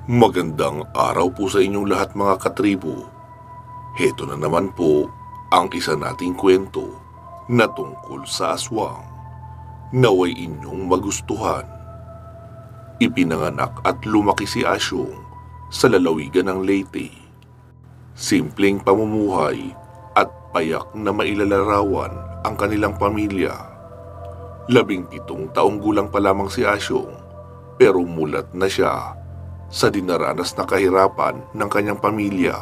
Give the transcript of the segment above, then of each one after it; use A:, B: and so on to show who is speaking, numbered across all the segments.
A: Magandang araw po sa inyong lahat mga katribo. Heto na naman po ang isa nating kwento na tungkol sa aswang. Naway inyong magustuhan. Ipinanganak at lumaki si Asyong sa lalawigan ng Leyte. Simpleng pamumuhay at payak na mailalarawan ang kanilang pamilya. 17 taong gulang pa lamang si Asyong pero mulat na siya sa dinaranas na kahirapan ng kanyang pamilya.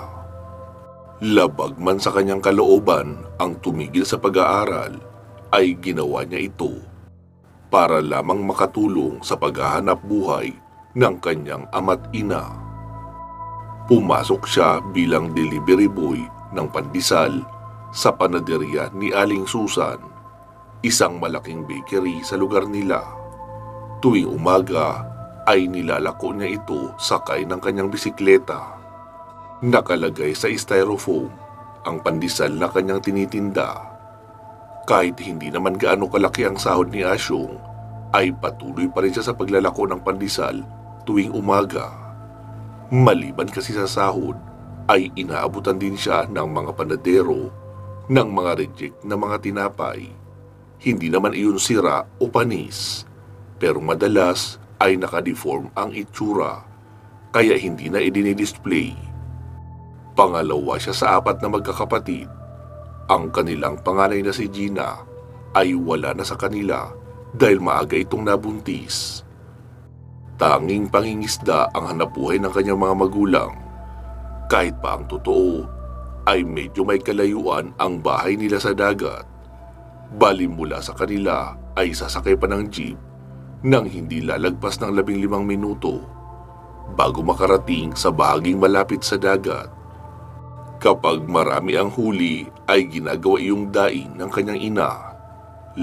A: Labag man sa kanyang kalooban ang tumigil sa pag-aaral, ay ginawa niya ito para lamang makatulong sa paghahanap buhay ng kanyang ama't ina. Pumasok siya bilang delivery boy ng pandesal sa panaderya ni Aling Susan, isang malaking bakery sa lugar nila. Tuwing umaga ay nilalako niya ito sakay ng kanyang bisikleta. Nakalagay sa styrofoam ang pandesal na kanyang tinitinda. Kahit hindi naman gaano kalaki ang sahod ni Asyong, ay patuloy pa rin siya sa paglalako ng pandesal tuwing umaga. Maliban kasi sa sahod, ay inaabutan din siya ng mga panadero ng mga reject na mga tinapay. Hindi naman iyon sira o panis, pero madalas ay nakadeform ang itsura, kaya hindi na idinidisplay. Pangalawa siya sa 4 na magkakapatid. Ang kanilang panganay na si Gina ay wala na sa kanila dahil maaga itong nabuntis. Tanging pangingisda ang hanapbuhay ng kanyang mga magulang. Kahit pa ang totoo, ay medyo may kalayuan ang bahay nila sa dagat. Bali mula sa kanila ay sasakay pa ng jeep nang hindi lalagpas ng 15 minuto bago makarating sa bahaging malapit sa dagat. Kapag marami ang huli ay ginagawa iyong daing ng kanyang ina,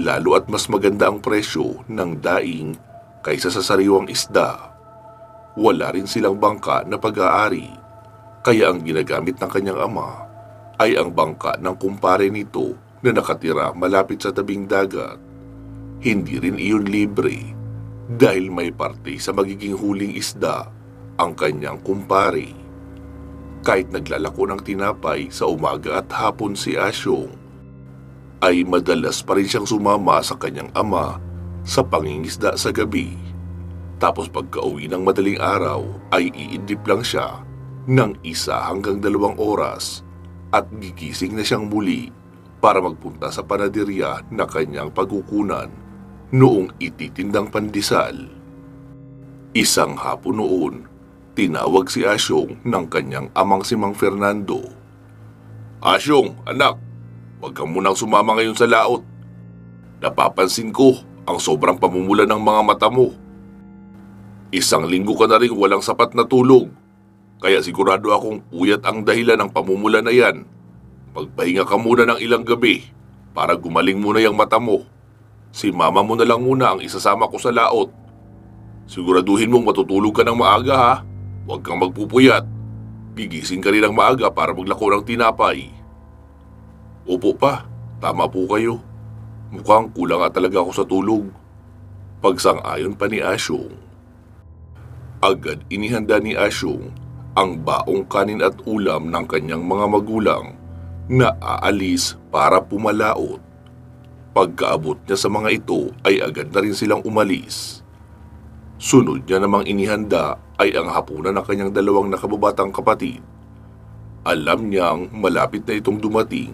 A: lalo at mas maganda ang presyo ng daing kaysa sa sariwang isda. Wala rin silang bangka na pag-aari, kaya ang ginagamit ng kanyang ama ay ang bangka ng kumpare nito na nakatira malapit sa tabing dagat. Hindi rin iyon libre dahil may parte sa magiging huling isda ang kanyang kumpare. Kahit naglalako ng tinapay sa umaga at hapon si Asyong, ay madalas pa rin siyang sumama sa kanyang ama sa pangingisda sa gabi. Tapos pagka-uwi ng madaling araw ay iidlip lang siya ng 1 hanggang 2 oras at gigising na siyang muli para magpunta sa panaderya na kanyang pagkukunan noong ititindang pandesal. Isang hapon noon, tinawag si Asyong ng kanyang amang si Mang Fernando. "Asyong, anak, huwag kang munang sumama ngayon sa laot. Napapansin ko ang sobrang pamumula ng mga mata mo. 1 linggo ka na rin walang sapat na tulog, kaya sigurado akong puyat ang dahilan ng pamumula na yan. Magpahinga ka muna ng ilang gabi para gumaling muna yung mata mo. Si mama mo na lang muna ang isasama ko sa laot. Siguraduhin mong matutulog ka ng maaga ha. Huwag kang magpupuyat. Gigising ka rin ng maaga para maglako ng tinapay." "Opo pa, tama po kayo. Mukhang kulang nga talaga ako sa tulog." Pagsang-ayon pa ni Asyong. Agad inihanda ni Asyong ang baong kanin at ulam ng kanyang mga magulang na aalis para pumalaot. Pagkaabot niya sa mga ito ay agad na rin silang umalis. Sunod niya namang inihanda ay ang hapunan ng kanyang 2 nakababatang kapatid. Alam niyang malapit na itong dumating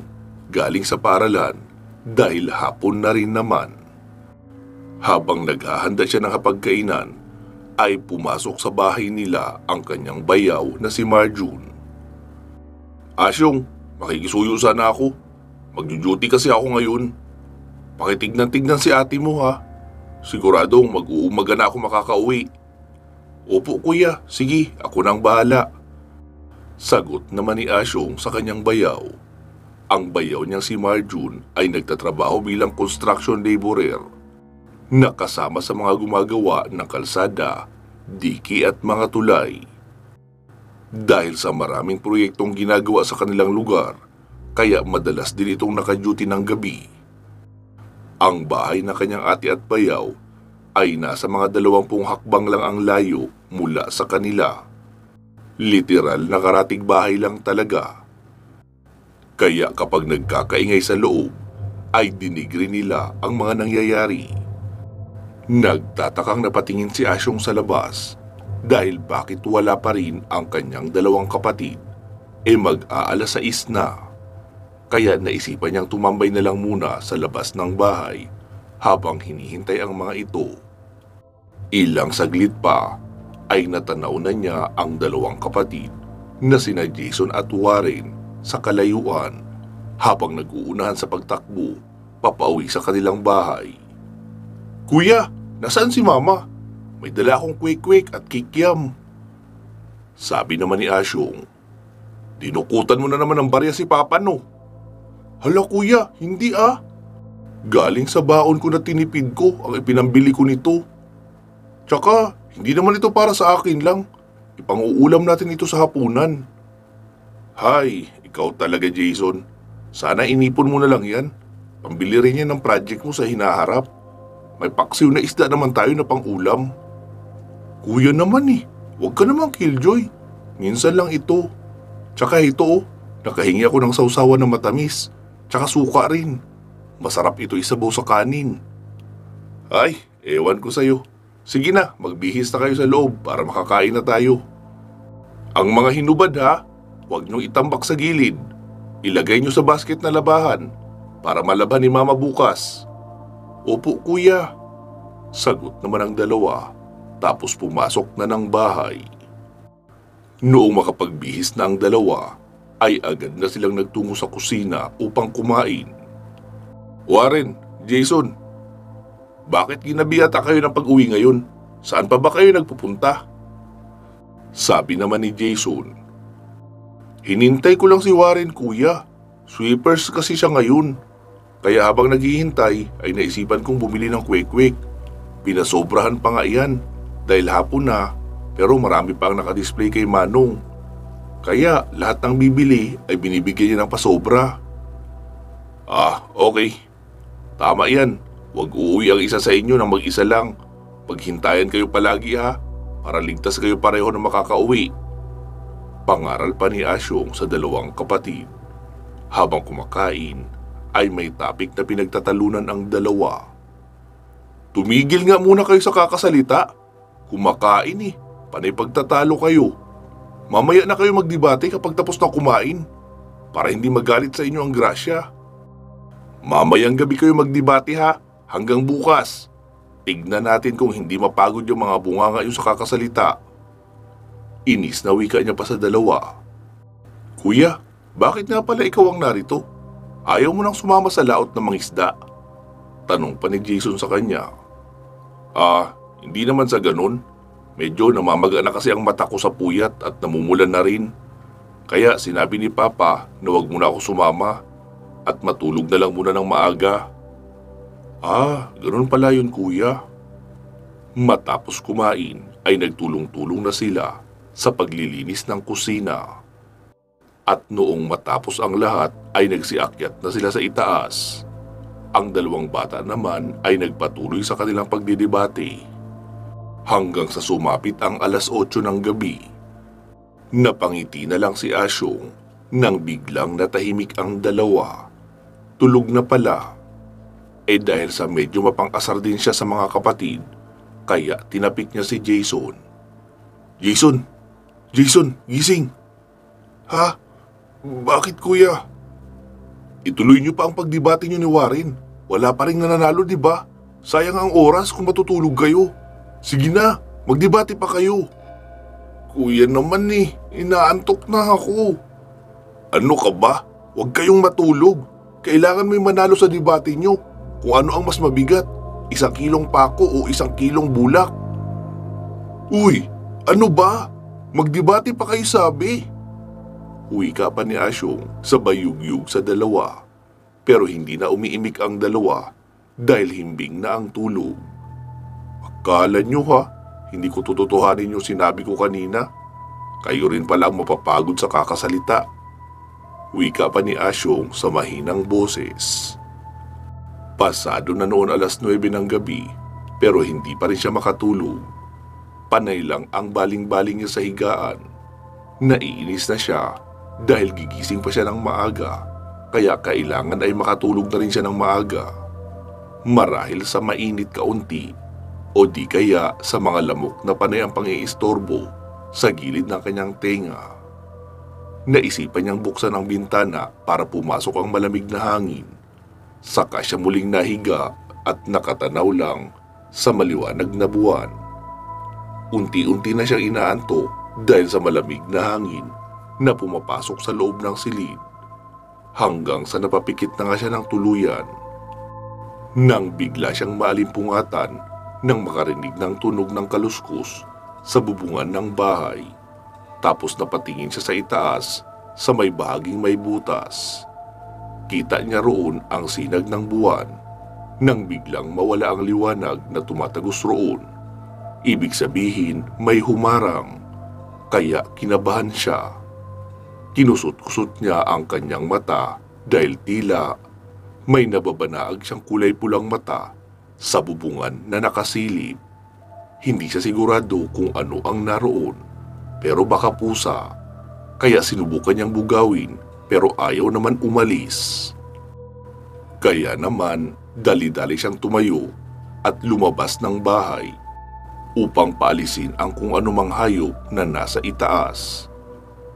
A: galing sa paaralan dahil hapon na rin naman. Habang naghahanda siya ng hapagkainan ay pumasok sa bahay nila ang kanyang bayaw na si Marjun. "Asyong, makikisuyo sana ako. Magjo-duty kasi ako ngayon. Pakitignan-tignan si ate mo ha. Siguradong mag-uumaga na ako makakauwi." "Opo kuya, sige, ako nang bahala." Sagot naman ni Asyong sa kanyang bayaw. Ang bayaw niyang si Marjun ay nagtatrabaho bilang construction laborer, nakasama sa mga gumagawa ng kalsada, diki at mga tulay. Dahil sa maraming proyektong ginagawa sa kanilang lugar, kaya madalas din itong naka-duty ng gabi. Ang bahay ng kanyang ate at bayaw ay nasa mga 20 hakbang lang ang layo mula sa kanila. Literal na karatig bahay lang talaga. Kaya kapag nagkakaingay sa loob, ay dinig rin nila ang mga nangyayari. Nagtatakang napatingin si Asyong sa labas dahil bakit wala pa rin ang kanyang dalawang kapatid, mag-aalas 6 na. Kaya naisipan niyang tumambay na lang muna sa labas ng bahay habang hinihintay ang mga ito. Ilang saglit pa ay natanaw na niya ang dalawang kapatid na sina Jason at Warren sa kalayuan habang nag-uunahan sa pagtakbo papauwi sa kanilang bahay. "Kuya, nasaan si Mama? May dala akong kwek-kwek at kikiam." Sabi naman ni Asyong, "Dinukutan mo na naman ng barya si Papa, no?" "Hala kuya, hindi ah. Galing sa baon ko na tinipid ko ang ipinambili ko nito. Tsaka, hindi naman ito para sa akin lang. Ipang-uulam natin ito sa hapunan." "Hay, ikaw talaga Jason. Sana inipon mo na lang yan. Pambili rin yan ng project mo sa hinaharap. May paksiw na isda naman tayo na pang-ulam." "Kuya naman huwag ka namang killjoy. Minsan lang ito. Tsaka ito nakahingi ako ng sausawan na matamis. Tsaka suka rin. Masarap ito isabaw sa kanin." "Ay, ewan ko sa'yo. Sige na, magbihis na kayo sa loob para makakain na tayo. Ang mga hinubad ha, huwag niyong itambak sa gilid. Ilagay niyo sa basket na labahan para malaban ni Mama bukas." "Opo kuya," sagot naman ang dalawa tapos pumasok na ng bahay. Noong makapagbihis na ang dalawa, ay agad na silang nagtungo sa kusina upang kumain. "Warren, Jason, bakit ginabi ata kayo ng pag-uwi ngayon? Saan pa ba kayo nagpupunta?" Sabi naman ni Jason, "Hinintay ko lang si Warren kuya. Sweepers kasi siya ngayon. Kaya habang naghihintay ay naisipan kong bumili ng kwek-kwek. Pinasobrahan pa nga iyan dahil hapon na pero marami pa ang nakadisplay kay Manong. Kaya lahat ng bibili ay binibigyan niya ng pasobra." "Ah, okay. Tama yan. Huwag uuwi ang isa sa inyo nang mag-isa lang. Paghintayan kayo palagi ha, para ligtas kayo pareho na makakauwi." Pangaral pa ni Asyong sa dalawang kapatid. Habang kumakain, ay may topic na pinagtatalunan ang dalawa. "Tumigil nga muna kayo sa kakasalita. Kumakain panay pagtatalo kayo. Mamaya na kayo magdebate kapag tapos na kumain, para hindi magalit sa inyo ang grasya. Mamayang gabi kayo magdebate ha, hanggang bukas. Tignan natin kung hindi mapagod yung mga bunganga yung sa kakasalita." Inis na wika niya pa sa dalawa. "Kuya, bakit nga pala ikaw ang narito? Ayaw mo nang sumama sa laot ng mangisda?" Tanong pa ni Jason sa kanya. Hindi naman sa ganun. Medyo namamaga na kasi ang mata ko sa puyat at namumulan na rin. Kaya sinabi ni Papa na wag muna ako sumama at matulog na lang muna ng maaga." Ganun pala yun kuya." Matapos kumain ay nagtulong-tulong na sila sa paglilinis ng kusina. At noong matapos ang lahat ay nagsiakyat na sila sa itaas. Ang dalawang bata naman ay nagpatuloy sa kanilang pagdidebate. Hanggang sa sumapit ang alas 8 ng gabi. Napangiti na lang si Asyong nang biglang natahimik ang dalawa. Tulog na pala. Dahil sa medyo mapang-asar din siya sa mga kapatid, kaya tinapik niya si Jason. "Jason! Jason, gising!" "Ha? Bakit kuya?" "Ituloy niyo pa ang pagdebate niyo ni Warren. Wala pa rin nananalo, di ba? Sayang ang oras kung matutulog kayo. Sige na, magdebate pa kayo." "Kuya naman inaantok na ako." "Ano ka ba? Huwag kayong matulog. Kailangan may manalo sa debate nyo. Kung ano ang mas mabigat, 1 kilong pako o 1 kilong bulak." "Uy, ano ba? Magdebate pa kayo sabi." Wika pa ni Asyong sabay yugyug sa dalawa. Pero hindi na umiimik ang dalawa dahil himbing na ang tulog. "Akala nyo hindi ko tututuhanin yung sinabi ko kanina. Kayo rin pala ang mapapagod sa kakasalita." Wika pa ni Asyong sa mahinang boses. Pasado na noon alas 9 ng gabi pero hindi pa rin siya makatulog. Panay lang ang baling-baling niya sa higaan. Naiinis na siya dahil gigising pa siya ng maaga, kaya kailangan ay makatulog na rin siya ng maaga. Marahil sa mainit kaunti o di kaya sa mga lamok na panay ang pang-iistorbo sa gilid ng kanyang tenga. Naisipan niyang buksan ang bintana para pumasok ang malamig na hangin. Saka siya muling nahiga at nakatanaw lang sa maliwanag na buwan. Unti-unti na siyang inaantok dahil sa malamig na hangin na pumapasok sa loob ng silid, hanggang sa napapikit na nga siya ng tuluyan. Nang bigla siyang maalimpungatan nang makarinig ng tunog ng kaluskos sa bubungan ng bahay. Tapos napatingin siya sa itaas sa may bahaging may butas. Kita niya roon ang sinag ng buwan nang biglang mawala ang liwanag na tumatagos roon. Ibig sabihin may humarang, kaya kinabahan siya. Kinusot-kusot niya ang kanyang mata dahil tila may nababanaag siyang kulay pulang mata sa bubungan na nakasilip. Hindi siya sigurado kung ano ang naroon, pero baka pusa. Kaya sinubukan niyang bugawin pero ayaw naman umalis. Kaya naman dali-dali siyang tumayo at lumabas ng bahay upang paalisin ang kung anumang hayop na nasa itaas.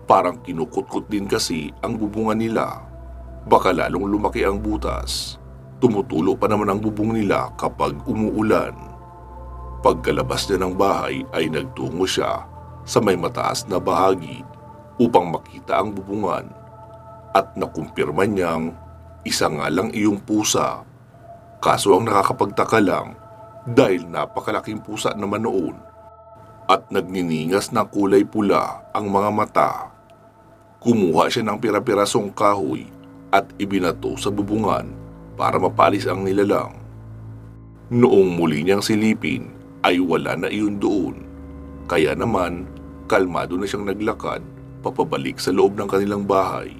A: Parang kinukutkot din kasi ang bubungan nila. Baka lalong lumaki ang butas. Tumutulo pa naman ang bubong nila kapag umuulan. Pagkalabas niya ng bahay ay nagtungo siya sa may mataas na bahagi upang makita ang bubungan. At nakumpirma niyang isa nga lang iyong pusa. Kaso ang nakakapagtaka lang dahil napakalaking pusa naman noon at nagniningas ng kulay pula ang mga mata. Kumuha siya ng pira-pirasong kahoy at ibinato sa bubungan para mapalis ang nilalang. Noong muli niyang silipin ay wala na iyon doon. Kaya naman kalmado na siyang naglakad papabalik sa loob ng kanilang bahay.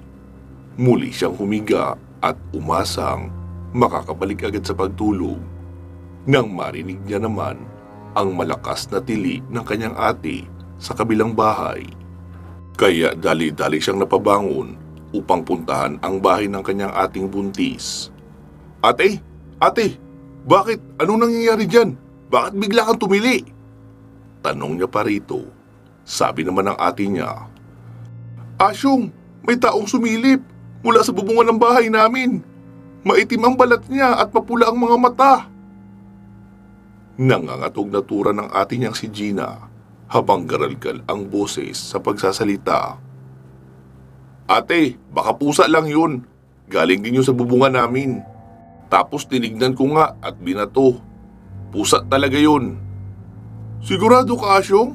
A: Muli siyang humiga at umasang makakabalik agad sa pagtulog nang marinig niya naman ang malakas na tili ng kanyang ate sa kabilang bahay. Kaya dali-dali siyang napabangon upang puntahan ang bahay ng kanyang ating buntis. Ate! Ate! Bakit? Anong nangyayari dyan? Bakit bigla kang tumili? Tanong niya pa rito. Sabi naman ng ate niya, Asyong, may taong sumilip mula sa bubungan ng bahay namin. Maitim ang balat niya at mapula ang mga mata. Nangangatog na tura ng ate niyang si Gina habang garalgal ang boses sa pagsasalita. Ate, baka pusa lang yun. Galing din yun sa bubungan namin. Tapos tinignan ko nga at binato. Pusa talaga yun. Sigurado ka, Asyong?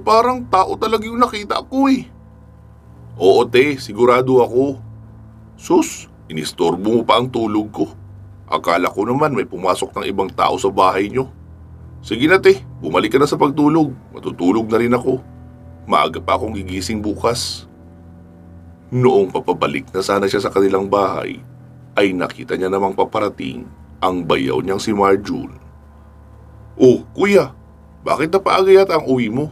A: Parang tao talaga yung nakita ko eh. Oo te, sigurado ako. Sus, inistorbo mo pa ang tulog ko. Akala ko naman may pumasok ng ibang tao sa bahay nyo. Sige na te, bumalik ka na sa pagtulog. Matutulog na rin ako. Maaga pa akong gigising bukas. Noong papabalik na sana siya sa kanilang bahay, ay nakita niya namang paparating ang bayaw niyang si Marjun. Oh, kuya, bakit napaaga yata ang uwi mo?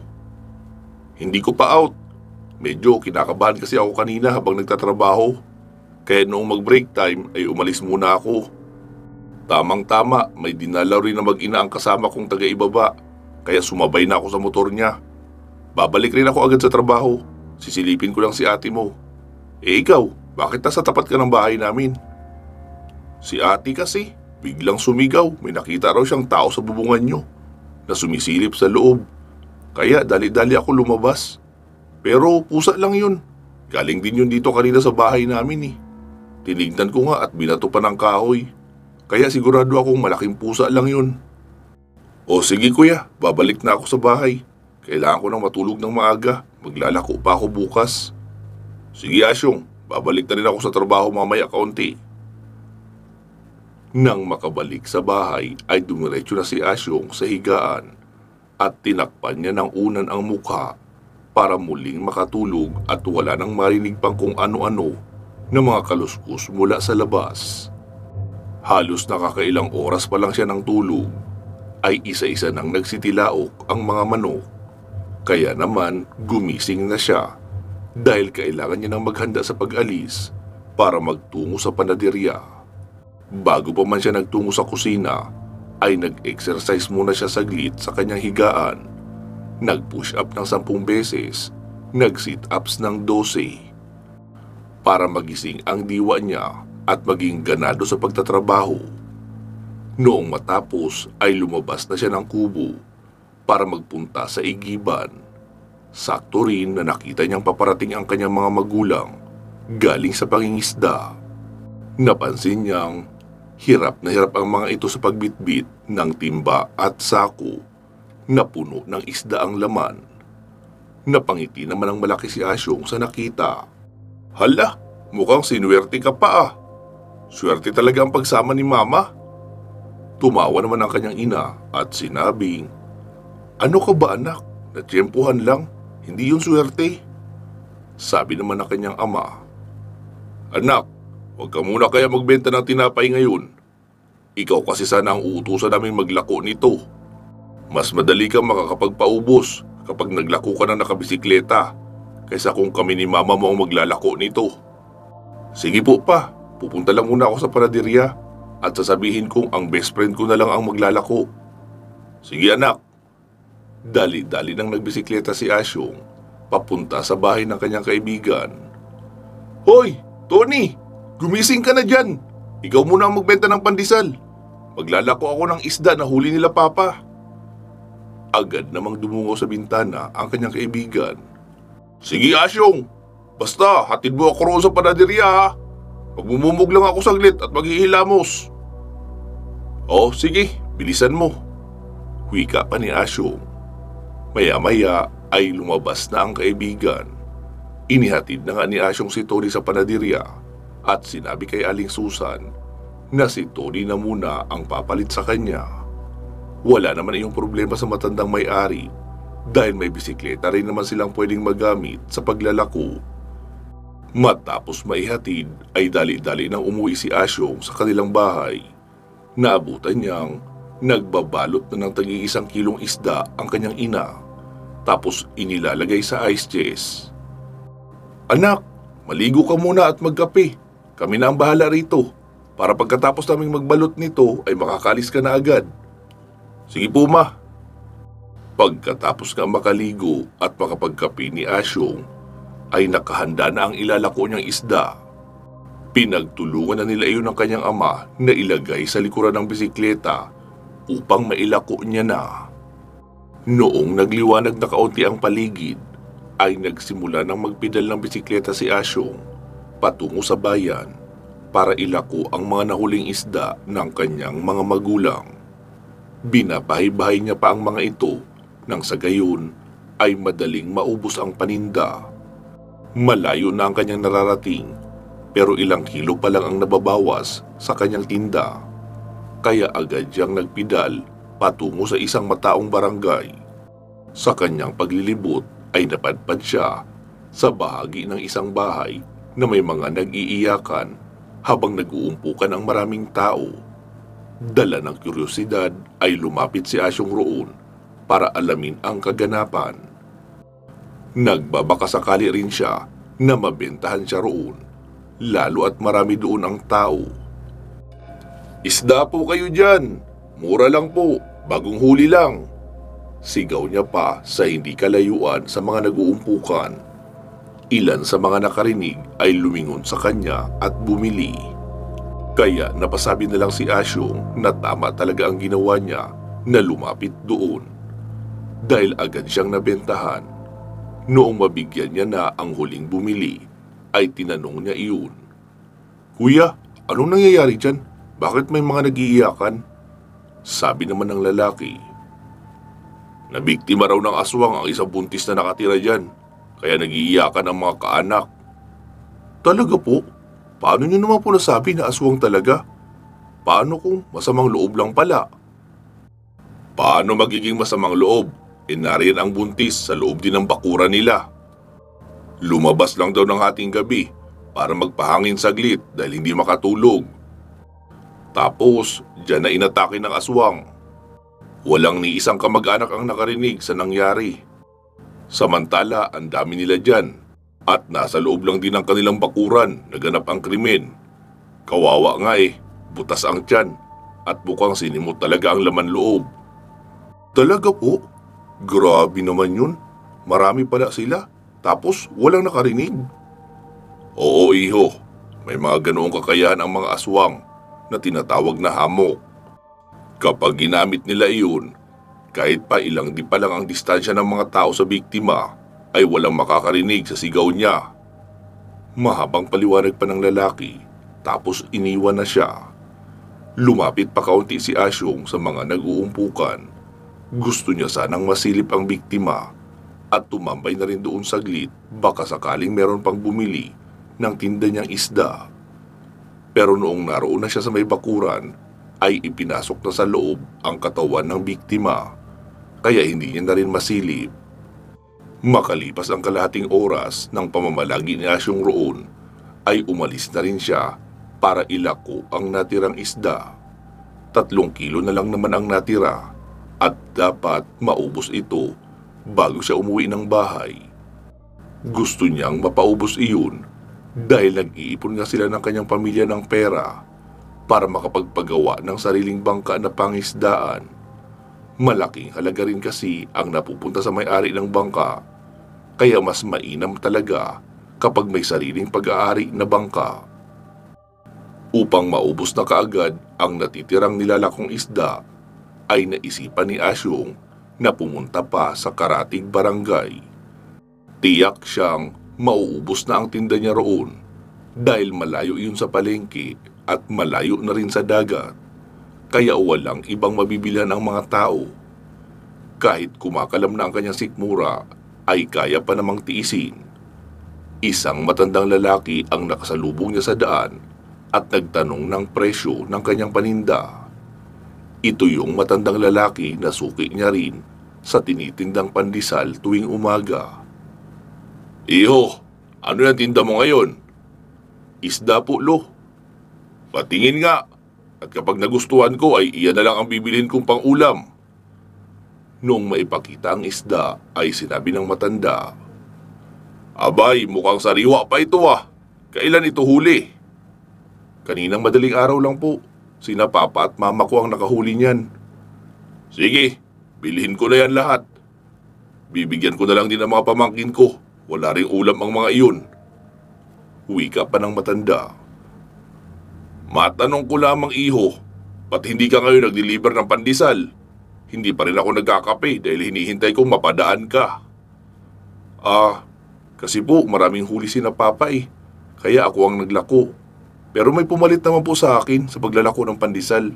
A: Hindi ko pa out. Medyo kinakabahan kasi ako kanina habang nagtatrabaho. Kaya noong mag-break time ay umalis muna ako. Tamang-tama, may dinalaw rin na mag-ina ang kasama kong taga-ibaba. Kaya sumabay na ako sa motor niya. Babalik rin ako agad sa trabaho. Sisilipin ko lang si ate mo. Ikaw, bakit nasa tapat ka ng bahay namin? Si ate kasi, biglang sumigaw. May nakita raw siyang tao sa bubungan nyo na sumisilip sa loob. Kaya dali-dali ako lumabas. Pero pusa lang yun. Galing din yun dito kanina sa bahay namin eh. Tinignan ko nga at binato pa ng kahoy. Kaya sigurado akong malaking pusa lang yun. O sige kuya, babalik na ako sa bahay. Kailangan ko nang matulog ng maaga. Maglalako pa ako bukas. Sige Asyong, babalik na rin ako sa trabaho mamaya kaunti. Nang makabalik sa bahay ay dumiretso na si Asyong sa higaan at tinakpan niya ng unan ang mukha para muling makatulog at wala nang marinig pang kung ano-ano na mga kaluskus mula sa labas. Halos nakakailang oras pa lang siya ng tulog ay isa-isa nang nagsitilaok ang mga manok. Kaya naman gumising na siya dahil kailangan niya nang maghanda sa pag-alis para magtungo sa panaderya. Bago pa man siya nagtungo sa kusina, ay nag-exercise muna siya saglit sa kanyang higaan. Nag-push up ng 10 beses, nag-sit ups ng 12 para magising ang diwa niya at maging ganado sa pagtatrabaho. Noong matapos ay lumabas na siya ng kubo para magpunta sa igiban. Sakto rin na nakita niyang paparating ang kanyang mga magulang galing sa pangingisda. Napansin niyang hirap na hirap ang mga ito sa pagbitbit ng timba at sako na puno ng isda ang laman. Napangiti naman ang malaki si Asyong sa nakita. Hala, mukhang sinuwerte ka pa ah. Swerte talaga ang pagsama ni Mama. Tumawa naman ang kanyang ina at sinabing, ano ka ba anak? Natsyempuhan lang, hindi yun swerte. Sabi naman ng kanyang ama, anak, huwag ka muna kaya magbenta ng tinapay ngayon. Ikaw kasi sana ang uutusan namin maglako nito. Mas madali kang makakapagpaubos kapag naglako ka na nakabisikleta kaysa kung kami ni Mama mo ang maglalako nito. Sige po pa, pupunta lang muna ako sa panaderya at sasabihin kong ang best friend ko na lang ang maglalako. Sige anak. Dali-dali nang nagbisikleta si Asyong papunta sa bahay ng kanyang kaibigan. Hoy, Tony! Gumising ka na dyan! Ikaw muna ang magbenta ng pandesal. Maglalako ako ng isda na huli nila Papa. Agad namang dumungaw sa bintana ang kanyang kaibigan. Sige Asyong, basta hatid mo ako roon sa panaderya ha. Magmumumog lang ako saglit at maghihilamos. Oh sige, bilisan mo. Wika pa ni Asyong. Maya-maya ay lumabas na ang kaibigan. Inihatid na nga ni Asyong si Tony sa panaderya at sinabi kay Aling Susan na si Tony na muna ang papalit sa kanya. Wala naman iyong problema sa matandang may-ari dahil may bisikleta rin naman silang pwedeng magamit sa paglalako. Matapos maihatid ay dali-dali nang umuwi si Asyong sa kanilang bahay. Naabutan niyang nagbabalot na ng tagi-1 kilong isda ang kanyang ina. Tapos inilalagay sa ice chest. Anak, maligo ka muna at magkape. Kami na ang bahala rito. Para pagkatapos naming magbalot nito ay makakalis ka na agad. Sige po ma. Pagkatapos nga makaligo at makapagkape ni Asyong, ay nakahanda na ang ilalako niyang isda. Pinagtulungan na nila iyon ng kanyang ama na ilagay sa likuran ng bisikleta upang mailako niya na. Noong nagliwanag na kaunti ang paligid, ay nagsimula ng magpedal ng bisikleta si Asyong patungo sa bayan para ilako ang mga nahuling isda ng kanyang mga magulang. Binabahay-bahay niya pa ang mga ito nang sa gayon ay madaling maubos ang paninda. Malayo na ang kanyang nararating pero ilang kilo pa lang ang nababawas sa kanyang tinda. Kaya agad siyang nagpedal patungo sa isang mataong barangay. Sa kanyang paglilibot ay napadpad siya sa bahagi ng isang bahay na may mga nag-iiyakan habang nag-uumpukan ang maraming tao. Dala ng kuryosidad ay lumapit si Asyong roon para alamin ang kaganapan. Nagbabakasakali rin siya na mabentahan siya roon, lalo at marami doon ang tao. Isda po kayo dyan, mura lang po, bagong huli lang. Sigaw niya pa sa hindi kalayuan sa mga nag-uumpukan. Ilan sa mga nakarinig ay lumingon sa kanya at bumili. Kaya napasabi na lang si Asyong na tama talaga ang ginawa niya na lumapit doon. Dahil agad siyang nabentahan. Noong mabigyan niya na ang huling bumili, ay tinanong niya iyon. Kuya, anong nangyayari dyan? Bakit may mga nag-iiyakan? Sabi naman ng lalaki. Nabiktima raw ng aswang ang isang buntis na nakatira dyan, kaya nag-iiyakan ang mga kaanak. Talaga po? Paano niyo naman po nasabi na aswang talaga? Paano kung masamang loob lang pala? Paano magiging masamang loob? Nariyan ang buntis sa loob din ng bakuran nila. Lumabas lang daw ng ating gabi para magpahangin saglit dahil hindi makatulog. Tapos, dyan na inatake ng aswang. Walang ni isang kamag-anak ang nakarinig sa nangyari. Samantala, ang dami nila dyan at nasa loob lang din ng kanilang bakuran naganap ang krimen. Kawawa nga eh, butas ang tiyan at mukhang sinimot talaga ang laman loob. Talaga po? Grabe naman yun. Marami pala sila, tapos walang nakarinig. Oo iho, may mga ganoong kakayahan ang mga aswang na tinatawag na hamok. Kapag ginamit nila iyon, kahit pa ilang di pa lang ang distansya ng mga tao sa biktima, ay walang makakarinig sa sigaw niya. Mahabang paliwanag pa ng lalaki, tapos iniwan na siya. Lumapit pa kaunti si Asyong sa mga nag-uumpukan. Gusto niya sanang masilip ang biktima at tumambay na rin doon saglit baka sakaling meron pang bumili ng tinda niyang isda. Pero noong naroon na siya sa may bakuran, ay ipinasok na sa loob ang katawan ng biktima, kaya hindi niya na rin masilip. Makalipas ang kalahating oras ng pamamalagi ni Asyong roon, ay umalis na rin siya para ilako ang natirang isda. 3 kilo na lang naman ang natira at dapat maubos ito bago siya umuwi ng bahay. Gusto niyang mapaubos iyon dahil nag-iipon nga sila ng kanyang pamilya ng pera para makapagpagawa ng sariling bangka na pangisdaan. Malaking halaga rin kasi ang napupunta sa may-ari ng bangka, kaya mas mainam talaga kapag may sariling pag-aari na bangka. Upang maubos na kaagad ang natitirang nilalakong isda, ay naisipan ni Asyong na pumunta pa sa karatig barangay. Tiyak siyang mauubos na ang tinda niya roon dahil malayo iyon sa palengke at malayo na rin sa dagat, kaya walang ibang mabibilhan ang mga tao. Kahit kumakalam na ang kanyang sikmura, ay kaya pa namang tiisin. Isang matandang lalaki ang nakasalubong niya sa daan at nagtanong ng presyo ng kanyang paninda. Ito yung matandang lalaki na suki niya rin sa tinitindang pandesal tuwing umaga. Iho, ano yung tinda mo ngayon? Isda po, lo. Patingin nga, at kapag nagustuhan ko ay iyan na lang ang bibilhin kong pang-ulam. Noong maipakita ang isda ay sinabi ng matanda, Abay, mukhang sariwa pa ito ah. Kailan ito huli? Kaninang madaling araw lang po. Sina papa at mama ko ang nakahuli niyan. Sige, bilhin ko na yan lahat. Bibigyan ko na lang din ang mga pamangkin ko. Wala ring ulam ang mga iyon. Wika pa ng matanda. Matanong ko lamang iho, ba't hindi ka ngayon nag-deliver ng pandesal? Hindi pa rin ako nagkakape dahil hinihintay kong mapadaan ka. Kasi po maraming huli sina papa eh. Kaya ako ang naglako. Pero may pumalit naman po sa akin sa paglalako ng pandesal.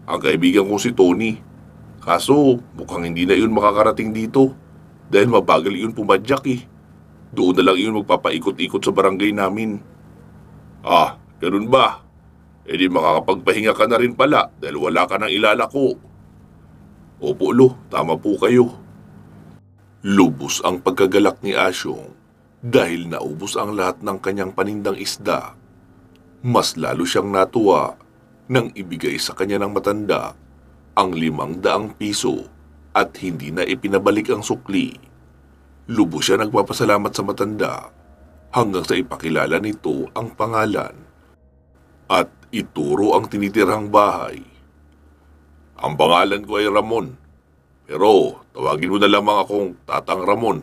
A: Ang kaibigan ko si Tony. Kaso mukhang hindi na iyon makakarating dito dahil mabagal iyon pumadyak eh. Doon na lang iyon magpapaikot-ikot sa barangay namin. Ganun ba? E di makakapagpahinga ka na rin pala dahil wala ka nang ilalako. Opo lo, tama po kayo. Lubos ang pagkagalak ni Asyong dahil naubos ang lahat ng kanyang panindang isda. Mas lalo siyang natuwa nang ibigay sa kanya ng matanda ang 500 piso at hindi na ipinabalik ang sukli. Lubos siya nagpapasalamat sa matanda hanggang sa ipakilala nito ang pangalan at ituro ang tinitirang bahay. Ang pangalan ko ay Ramon, pero tawagin mo na lamang akong Tatang Ramon.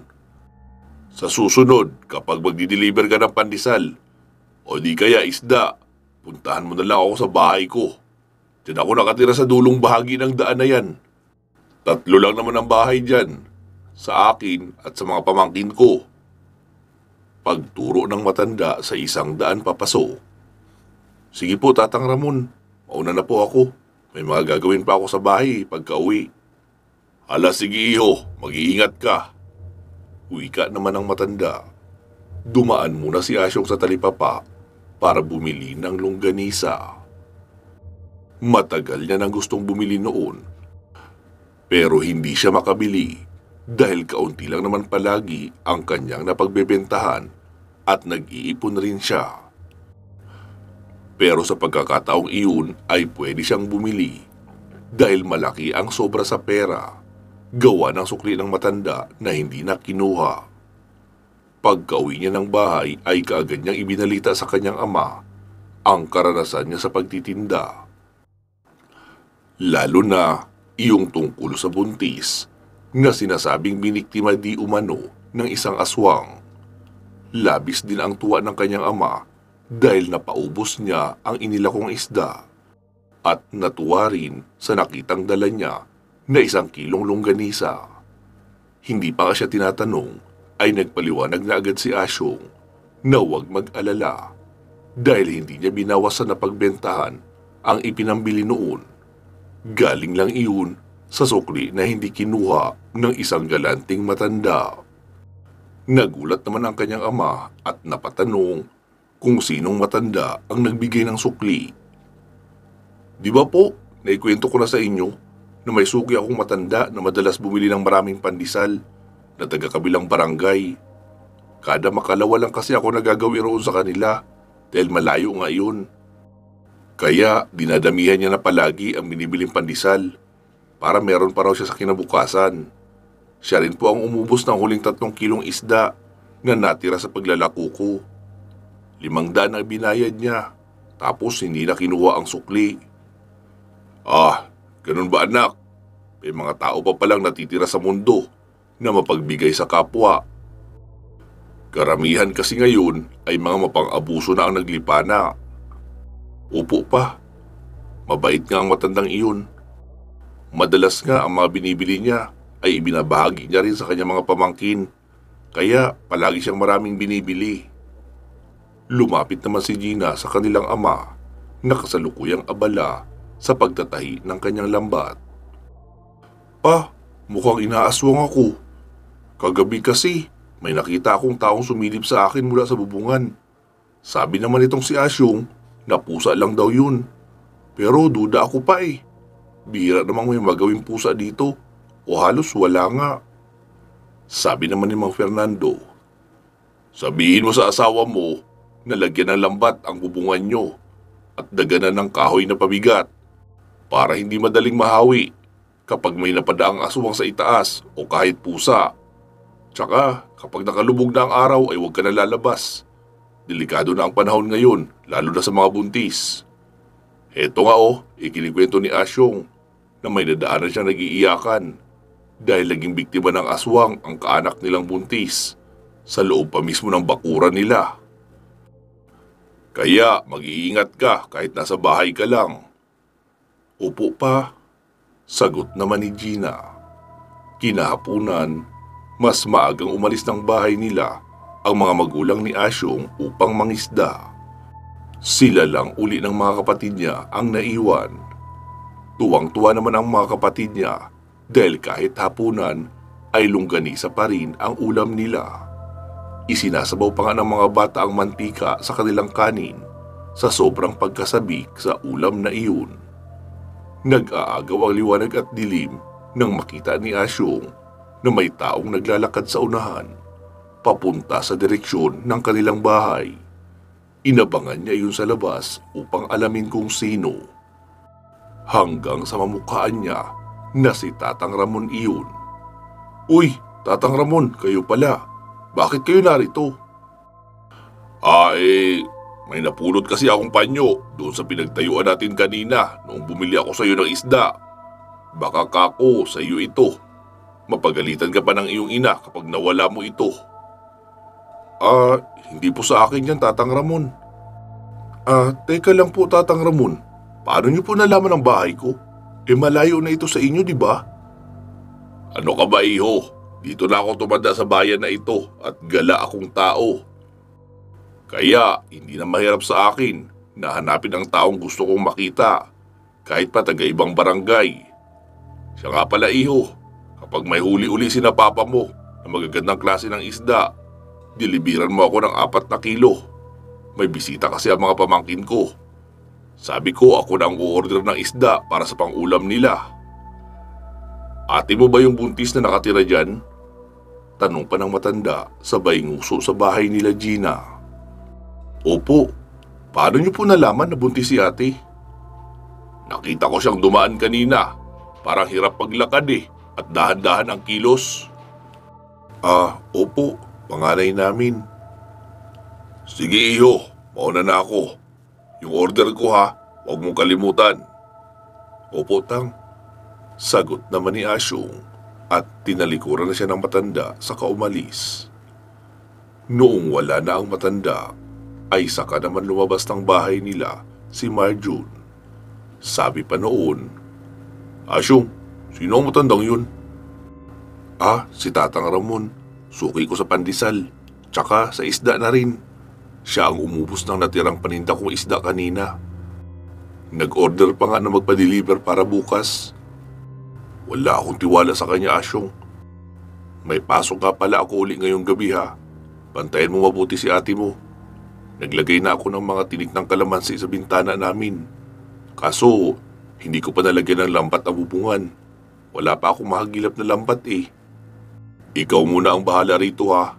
A: Sa susunod, kapag magdi-deliver ka ng pandesal, o di kaya isda, puntahan mo na lang ako sa bahay ko. Diyan ako nakatira sa dulong bahagi ng daan na yan. 3 lang naman ang bahay dyan, sa akin at sa mga pamangkin ko. Pagturo ng matanda sa 100 papasok. Sige po, Tatang Ramon, mauna na po ako. May mga gagawin pa ako sa bahay pagka-uwi. Hala, sige iho, mag-iingat ka. Wika naman ang matanda. Dumaan muna si Asyong sa talipapa para bumili ng longganisa. Matagal niya nang gustong bumili noon. Pero hindi siya makabili dahil kaunti lang naman palagi ang kanyang napagbebentahan at nag-iipon rin siya. Pero sa pagkakataong iyon ay pwede siyang bumili dahil malaki ang sobra sa pera. gawa ng sukli ng matanda na hindi na kinuha. Pagka-uwi niya ng bahay ay kaagad niyang ibinalita sa kanyang ama ang karanasan niya sa pagtitinda. Lalo na iyong tungkol sa buntis na sinasabing biniktima di umano ng isang aswang. Labis din ang tuwa ng kanyang ama dahil napaubos niya ang inilakong isda at natuwa rin sa nakitang dala niya na 1 kilong longganisa. Hindi pa siya tinatanong ay nagpaliwanag na agad si Asyong na huwag mag-alala dahil hindi niya binawasan na pagbentahan ang ipinambili noon. Galing lang iyon sa sukli na hindi kinuha ng isang galanting matanda. Nagulat naman ang kanyang ama at napatanong kung sinong matanda ang nagbigay ng sukli. Di ba po, naikwento ko na sa inyo na may suki akong matanda na madalas bumili ng maraming pandesal na taga-kabilang barangay. Kada makalawa lang kasi ako nagagawi roon sa kanila dahil malayo nga yun. Kaya dinadamihan niya na palagi ang binibiling pandesal para meron pa raw siya sa kinabukasan. Siya rin po ang umubos ng huling 3 kilong isda na natira sa paglalako ko. 500 ang binayad niya, tapos hindi na kinuha ang sukli. Ah, ganun ba anak? May mga tao pa palang natitira sa mundo na mapagbigay sa kapwa. Karamihan kasi ngayon ay mga mapang-abuso na ang naglipana. Upo pa, mabait nga ang matandang iyon. Madalas nga ang mga binibili niya ay ibinabahagi niya rin sa kanyang mga pamangkin, kaya palagi siyang maraming binibili. Lumapit naman si Gina sa kanilang ama na kasalukuyang abala sa pagtatahi ng kanyang lambat. Pa, mukhang inaaswang ako. Kagabi kasi may nakita akong taong sumilip sa akin mula sa bubungan. Sabi naman itong si Asyong na pusa lang daw yun. Pero duda ako pa eh. Bihira namang may magawing pusa dito o halos wala nga. Sabi naman ni Mang Fernando, sabihin mo sa asawa mo na lagyan ng lambat ang bubungan nyo at daganan ng kahoy na pabigat para hindi madaling mahawi kapag may napadaang aswang sa itaas o kahit pusa. Tsaka kapag nakalubog na ang araw ay huwag ka na lalabas. Delikado na ang panahon ngayon, lalo na sa mga buntis. Heto nga ikinikwento ni Asyong na may nadaanan siyang nag-iiyakan dahil naging biktima ng aswang ang kaanak nilang buntis sa loob pa mismo ng bakuran nila. Kaya mag-iingat ka kahit nasa bahay ka lang. Upo pa, sagot naman ni Gina. Kinahapunan, mas maagang umalis ng bahay nila ang mga magulang ni Asyong upang mangisda. Sila lang uli ng mga kapatid niya ang naiwan. Tuwang-tuwa naman ang mga kapatid niya dahil kahit hapunan ay longganisa pa rin ang ulam nila. Isinasabaw pa nga ng mga bata ang mantika sa kanilang kanin sa sobrang pagkasabik sa ulam na iyon. Nag-aagaw ang liwanag at dilim nang makita ni Asyong na may taong naglalakad sa unahan, papunta sa direksyon ng kanilang bahay. Inabangan niya iyon sa labas upang alamin kung sino. Hanggang sa mamukhaan niya na si Tatang Ramon iyon. Uy, Tatang Ramon, kayo pala. Bakit kayo narito? May napulot kasi akong panyo doon sa pinagtayuan natin kanina noong bumili ako sa iyo ng isda. Baka kako sa iyo ito. Mapagalitan ka pa ng iyong ina kapag nawala mo ito. Hindi po sa akin yan, Tatang Ramon. Teka lang po, Tatang Ramon. Paano niyo po nalaman ang bahay ko? Malayo na ito sa inyo, di ba? Ano ka ba, iho? Dito na ako tumanda sa bayan na ito at gala akong tao. Kaya hindi na mahirap sa akin na hanapin ang taong gusto kong makita kahit pa taga-ibang barangay. Siya nga pala, iho. Kapag may huli-uli sina papa mo na magagandang klase ng isda, dilibiran mo ako ng 4 na kilo. May bisita kasi ang mga pamangkin ko. Sabi ko ako na ang u-order ng isda para sa pang-ulam nila. Ate mo ba yung buntis na nakatira dyan? Tanong pa ng matanda sabay nguso sa bahay nila Gina. Opo, paano niyo po nalaman na buntis si ate? Nakita ko siyang dumaan kanina. Parang hirap paglakad at dahan-dahan ang kilos. Opo, panganay namin. Sige iho, mauna na ako. Yung order ko ha, huwag mong kalimutan. Opo tang, sagot naman ni Asyong at tinalikuran na siya ng matanda saka umalis. Noong wala na ang matanda, ay saka naman lumabas ng bahay nila si Marjun. Sabi pa noon, Asyong, sino ang matandang yun? Si Tatang Ramon. Suki ko sa pandesal, tsaka sa isda na rin. Siya ang umubos ng natirang paninda kong isda kanina. Nag-order pa nga na magpa-deliver para bukas. Wala akong tiwala sa kanya, Asyong. May pasok nga pala ako uli ngayong gabi ha. Bantayan mo mabuti si ate mo. Naglagay na ako ng mga tinik ng kalamansi sa bintana namin. Kaso, hindi ko pa nalagyan ng lambat na bubungan. Wala pa akong mahagilap na lambat eh. Ikaw muna ang bahala rito ha.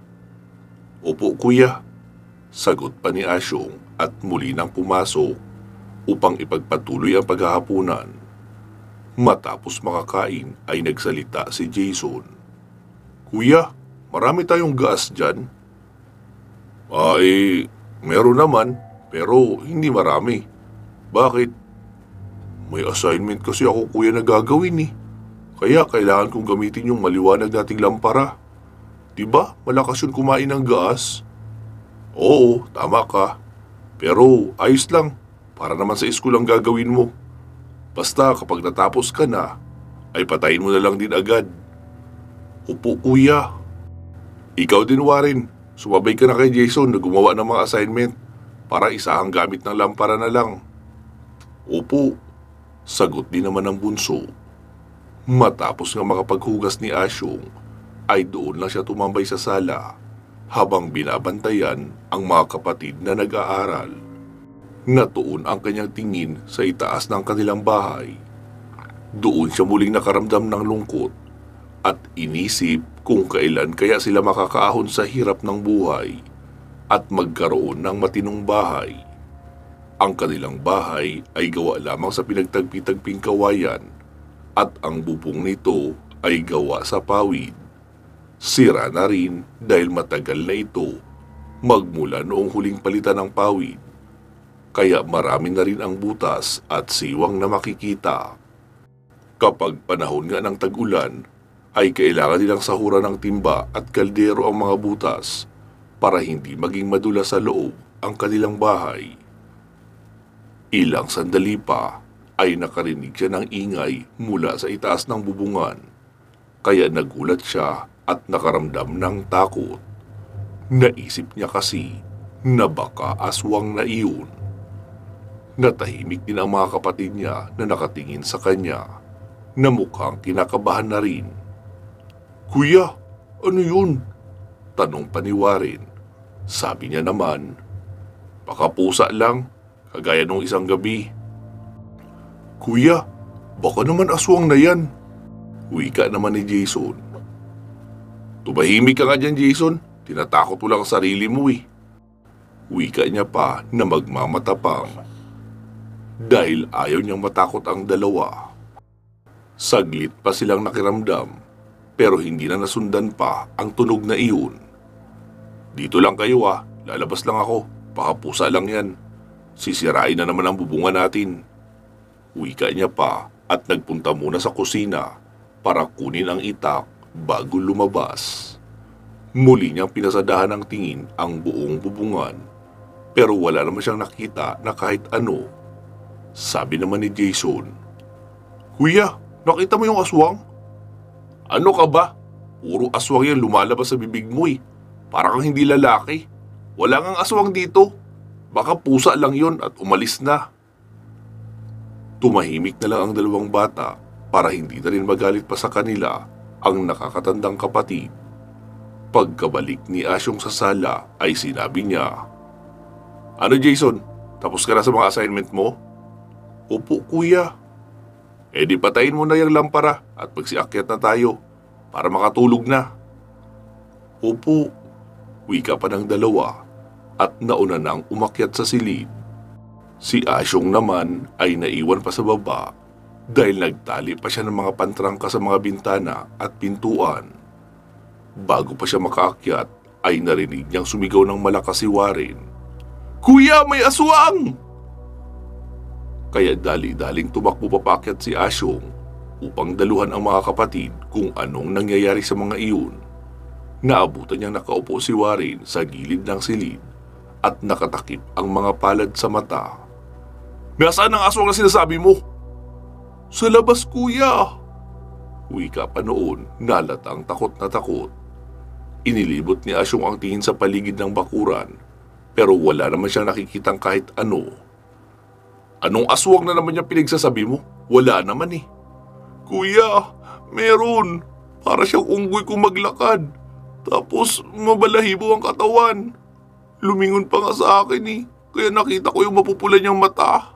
A: Opo kuya, sagot pa ni Asyong at muli nang pumasok upang ipagpatuloy ang paghahapunan. Matapos makakain ay nagsalita si Jason. Kuya, marami tayong gas dyan. Meron naman, pero hindi marami. Bakit? May assignment kasi ako kuya na gagawin eh. Kaya kailangan kong gamitin yung maliwanag nating lampara. Diba, malakas yun kumain ng gas? Oo, tama ka. Pero ayos lang, para naman sa school ang gagawin mo. Basta kapag natapos ka na, ay patayin mo na lang din agad. Opo kuya. Ikaw din Warren, sumabay ka na kay Jason na gumawa ng mga assignment para isahang gamit ng lampara na lang. Opo, sagot din naman ng bunso. Matapos nga makapaghugas ni Asyong, ay doon lang siya tumambay sa sala habang binabantayan ang mga kapatid na nag-aaral. Natuon ang kanyang tingin sa itaas ng kanilang bahay. Doon siya muling nakaramdam ng lungkot at inisip kung kailan kaya sila makakaahon sa hirap ng buhay at magkaroon ng matinong bahay. Ang kanilang bahay ay gawa lamang sa pinagtagpi-tagping kawayan at ang bubong nito ay gawa sa pawid. Sira na rin dahil matagal na ito magmula noong huling palitan ng pawid. Kaya marami na rin ang butas at siwang na makikita. Kapag panahon nga ng tag-ulan, ay kailangan nilang sahuran ng timba at kaldero ang mga butas para hindi maging madula sa loob ang kanilang bahay. Ilang sandali pa ay nakarinig siya ng ingay mula sa itaas ng bubungan. Kaya nagulat siya at nakaramdam ng takot. Naisip niya kasi na baka aswang na iyon. Natahimik din ang mga kapatid niya na nakatingin sa kanya na mukhang kinakabahan na rin. Kuya, ano yun? Tanong pa ni Warren. Sabi niya naman, baka pusa lang, kagaya nung isang gabi. Kuya, baka naman aswang na yan. Wika naman ni Jason. Tumahimik ka nga dyan, Jason. Tinatakot mo lang ang sarili mo eh. Wika niya pa na magmamatapang. Dahil ayaw niyang matakot ang dalawa. Saglit pa silang nakiramdam, pero hindi na nasundan pa ang tunog na iyon. Dito lang kayo lalabas lang ako. Baka pusa lang yan. Sisirain na naman ang bubungan natin. Wika niya pa at nagpunta muna sa kusina para kunin ang itak bago lumabas. Muli niyang pinasadahan ng tingin ang buong bubungan, pero wala naman siyang nakita na kahit ano. Sabi naman ni Jason, Kuya, nakita mo yung aswang? Ano ka ba? Puro aswang yan lumalabas sa bibig mo eh. Para kang hindi lalaki. Wala ngang aswang dito. Baka pusa lang yon at umalis na. Tumahimik na lang ang dalawang bata para hindi na rin magalit pa sa kanila ang nakakatandang kapatid. Pagkabalik ni Asyong sa sala ay sinabi niya, Ano Jason, tapos ka na sa mga assignment mo? Opo kuya. Di patayin mo na yung lampara at magsiakyat na tayo para makatulog na. Opo, wika pa ng dalawa at nauna nang umakyat sa silid. Si Asyong naman ay naiwan pa sa baba dahil nagtali pa siya ng mga pantrangka sa mga bintana at pintuan. Bago pa siya makaakyat ay narinig niyang sumigaw ng malakas si Warren. "Kuya, may aswang!" Kaya dali-daling tumakbo papaakyat si Asyong upang daluhan ang mga kapatid kung anong nangyayari sa mga iyon. Naabutan niyang nakaupo si Warren sa gilid ng silid at nakatakip ang mga palad sa mata. "Nasaan ang aswang na sinasabi mo?" "Sa labas, kuya." Wika pa noon, nalatang takot na takot. Inilibot ni Asyong ang tingin sa paligid ng bakuran, pero wala naman siyang nakikitang kahit ano. "Anong aswang na naman yung pinagsasabi mo? Wala naman eh." "Kuya, meron. Para siyang unggoy kung maglakad. Tapos mabalahibo ang katawan. Lumingon pa nga sa akin eh, kaya nakita ko yung mapupula niyang mata."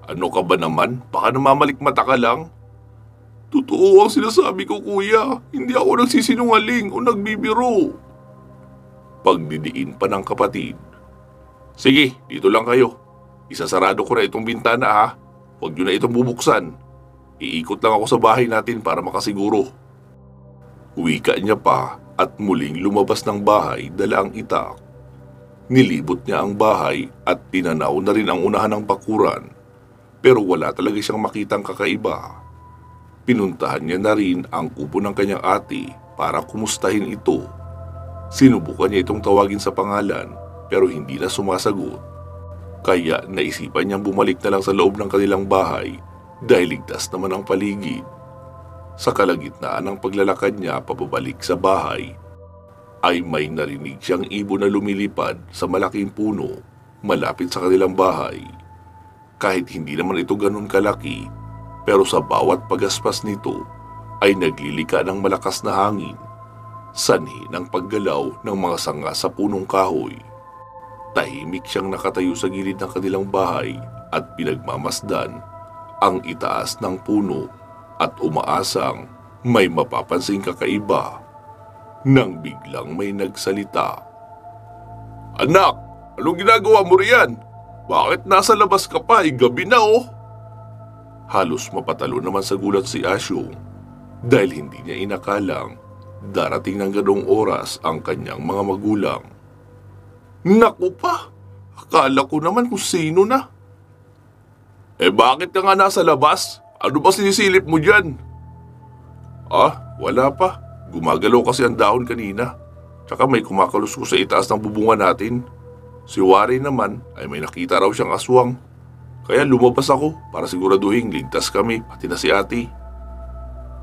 A: "Ano ka ba naman? Baka namamalikmata ka lang." "Totoo ang sinasabi ko, kuya. Hindi ako nagsisinungaling o nagbibiro." Pagdidiin pa ng kapatid. "Sige, dito lang kayo. Isasarado ko na itong bintana ha. Huwag niyo na itong bubuksan. Iikot lang ako sa bahay natin para makasiguro." Wika niya pa at muling lumabas ng bahay dala ang itak. Nilibot niya ang bahay at tinanaw na rin ang unahan ng bakuran, pero wala talaga siyang makitang kakaiba. Pinuntahan niya na rin ang kubo ng kanyang ate para kumustahin ito. Sinubukan niya itong tawagin sa pangalan pero hindi na sumasagot. Kaya naisipan niyang bumalik na lang sa loob ng kanilang bahay dahil ligtas naman ang paligid. Sa kalagitnaan ng paglalakad niya pababalik sa bahay, ay may narinig siyang ibon na lumilipad sa malaking puno malapit sa kanilang bahay. Kahit hindi naman ito ganun kalaki, pero sa bawat pagaspas nito ay naglilika ng malakas na hangin, sanhi ng paggalaw ng mga sanga sa punong kahoy. Tahimik siyang nakatayo sa gilid ng kanilang bahay at pinagmamasdan ang itaas ng puno at umaasang may mapapansing kakaiba. Nang biglang may nagsalita. "Anak, anong ginagawa mo riyan? Bakit nasa labas ka pa? Gabi na oh." Halos mapatalo naman sa gulat si Asyong dahil hindi niya inakalang darating ng ganong oras ang kanyang mga magulang. "Naku pa, akala ko naman kung sino na." "Bakit ka nga nasa labas? Ano ba sinisilip mo dyan?" Wala pa. Gumagalaw kasi ang dahon kanina. Tsaka may kumakalusko sa itaas ng bubungan natin. Si Warren naman ay may nakita raw siyang aswang. Kaya lumabas ako para siguraduhin ligtas kami, pati na si ate."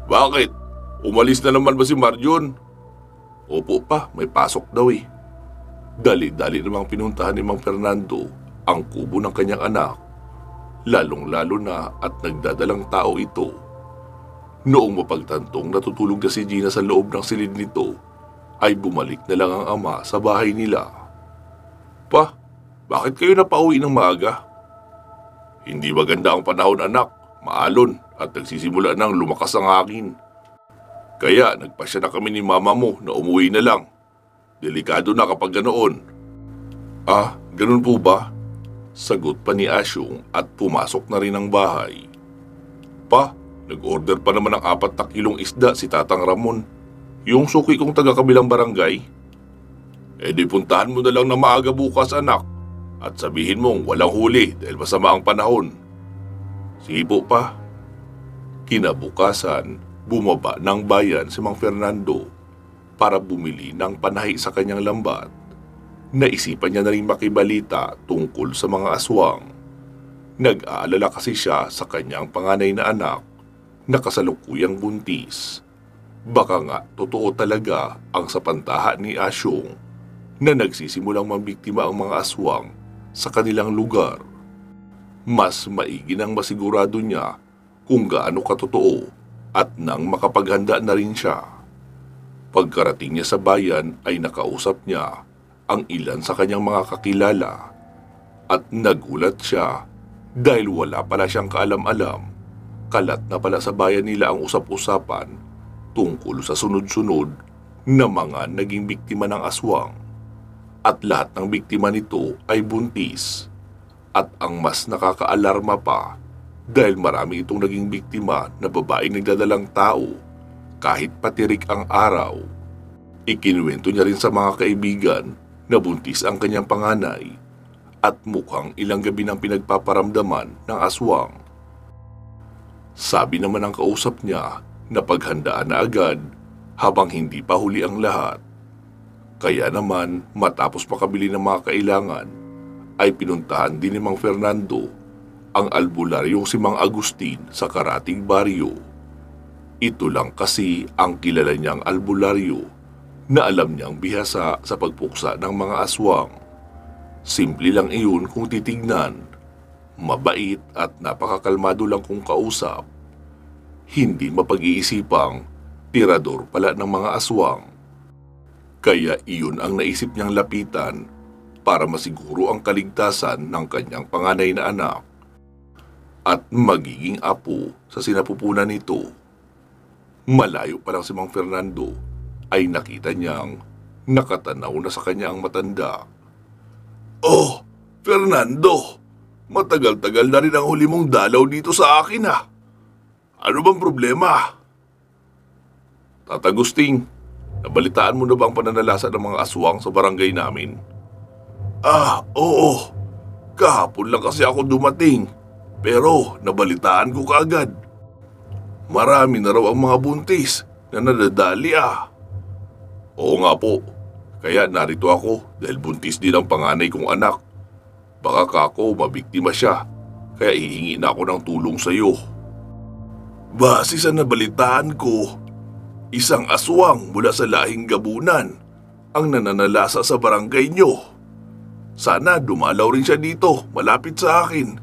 A: "Bakit? Umalis na naman ba si Marjon?" "Opo pa, may pasok daw eh." Dali-dali namang pinuntahan ni Mang Fernando ang kubo ng kanyang anak. Lalong-lalo na at nagdadalang tao ito. Noong mapagtantong natutulog na si Gina sa loob ng silid nito, ay bumalik na lang ang ama sa bahay nila. "Pa, bakit kayo napauwi ng maaga?" "Hindi maganda ang panahon anak, maalon at nagsisimula nang lumakas ang hangin. Kaya nagpasya na kami ni mama mo na umuwi na lang. Delikado na kapag ganoon." Ganun po ba?" Sagot pa ni Asyong at pumasok na rin ang bahay. "Pa, nag-order pa naman ng 4 na kilong isda si Tatang Ramon, yung suki kong taga-kabilang barangay. Di puntahan mo na lang na maaga bukas anak at sabihin mong walang huli dahil masama ang panahon." "Sige po pa." Kinabukasan, bumaba ng bayan si Mang Fernando para bumili ng panahi sa kanyang lambat. Naisipan niya na rin makibalita tungkol sa mga aswang. Nag-aalala kasi siya sa kanyang panganay na anak na kasalukuyang buntis. Baka nga totoo talaga ang sapantahan ni Asyong na nagsisimulang mambiktima ang mga aswang sa kanilang lugar. Mas maigi nang masigurado niya kung gaano katotoo at nang makapaghanda na rin siya. Pagkarating niya sa bayan ay nakausap niya ang ilan sa kanyang mga kakilala at nagulat siya dahil wala pala siyang kaalam-alam. Kalat na pala sa bayan nila ang usap-usapan tungkol sa sunod-sunod na mga naging biktima ng aswang. At lahat ng biktima nito ay buntis. At ang mas nakakaalarma pa, dahil marami itong naging biktima na babaeng nagdadalang tao kahit patirik ang araw. Ikinuwento niya rin sa mga kaibigan na buntis ang kanyang panganay at mukhang ilang gabi nang pinagpaparamdaman ng aswang. Sabi naman ng kausap niya na paghandaan na agad habang hindi pa huli ang lahat. Kaya naman matapos makabili ng mga kailangan ay pinuntahan din ni Mang Fernando ang albularyong si Mang Agustin sa Karatig Baryo. Ito lang kasi ang kilala niyang albularyo na alam niyang bihasa sa pagpuksa ng mga aswang. Simple lang iyon kung titignan. Mabait at napakakalmado lang kung kausap. Hindi mapag-iisipang tirador pala ng mga aswang. Kaya iyon ang naisip niyang lapitan para masiguro ang kaligtasan ng kanyang panganay na anak at magiging apo sa sinapupunan nito. Malayo pa lang si Mang Fernando ay nakita niyang nakatanaw na sa kanya ang matanda. "Oh, Fernando! Matagal-tagal na rin ang huli mong dalaw dito sa akin ah. Ano bang problema?" "Tata Agustin, nabalitaan mo na ba ang pananalasa ng mga aswang sa barangay namin?" "Ah, oo. Kahapon lang kasi ako dumating. Pero nabalitaan ko kaagad. Marami na raw ang mga buntis na nadadali ah." "Oo nga po. Kaya narito ako dahil buntis din ang panganay kong anak. Baka kako mabiktima siya, kaya hihingi na ako ng tulong sa iyo." "Base sa nabalitaan ko, isang aswang mula sa lahing Gabunan ang nananalasa sa barangay nyo. Sana dumalaw rin siya dito malapit sa akin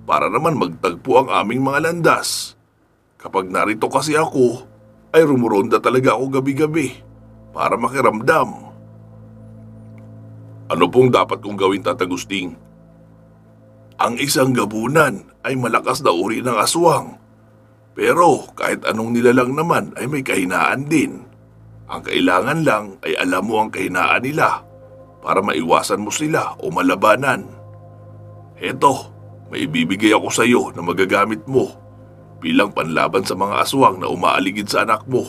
A: para naman magtagpo ang aming mga landas. Kapag narito kasi ako, ay rumuronda talaga ako gabi-gabi para makiramdam." "Ano pong dapat kong gawin, Tata Agustin?" "Ang isang gabunan ay malakas na uri ng aswang. Pero kahit anong nilalang naman ay may kahinaan din. Ang kailangan lang ay alam mo ang kahinaan nila para maiwasan mo sila o malabanan. Heto, may ibibigay ako sa iyo na magagamit mo bilang panlaban sa mga aswang na umaaligid sa anak mo.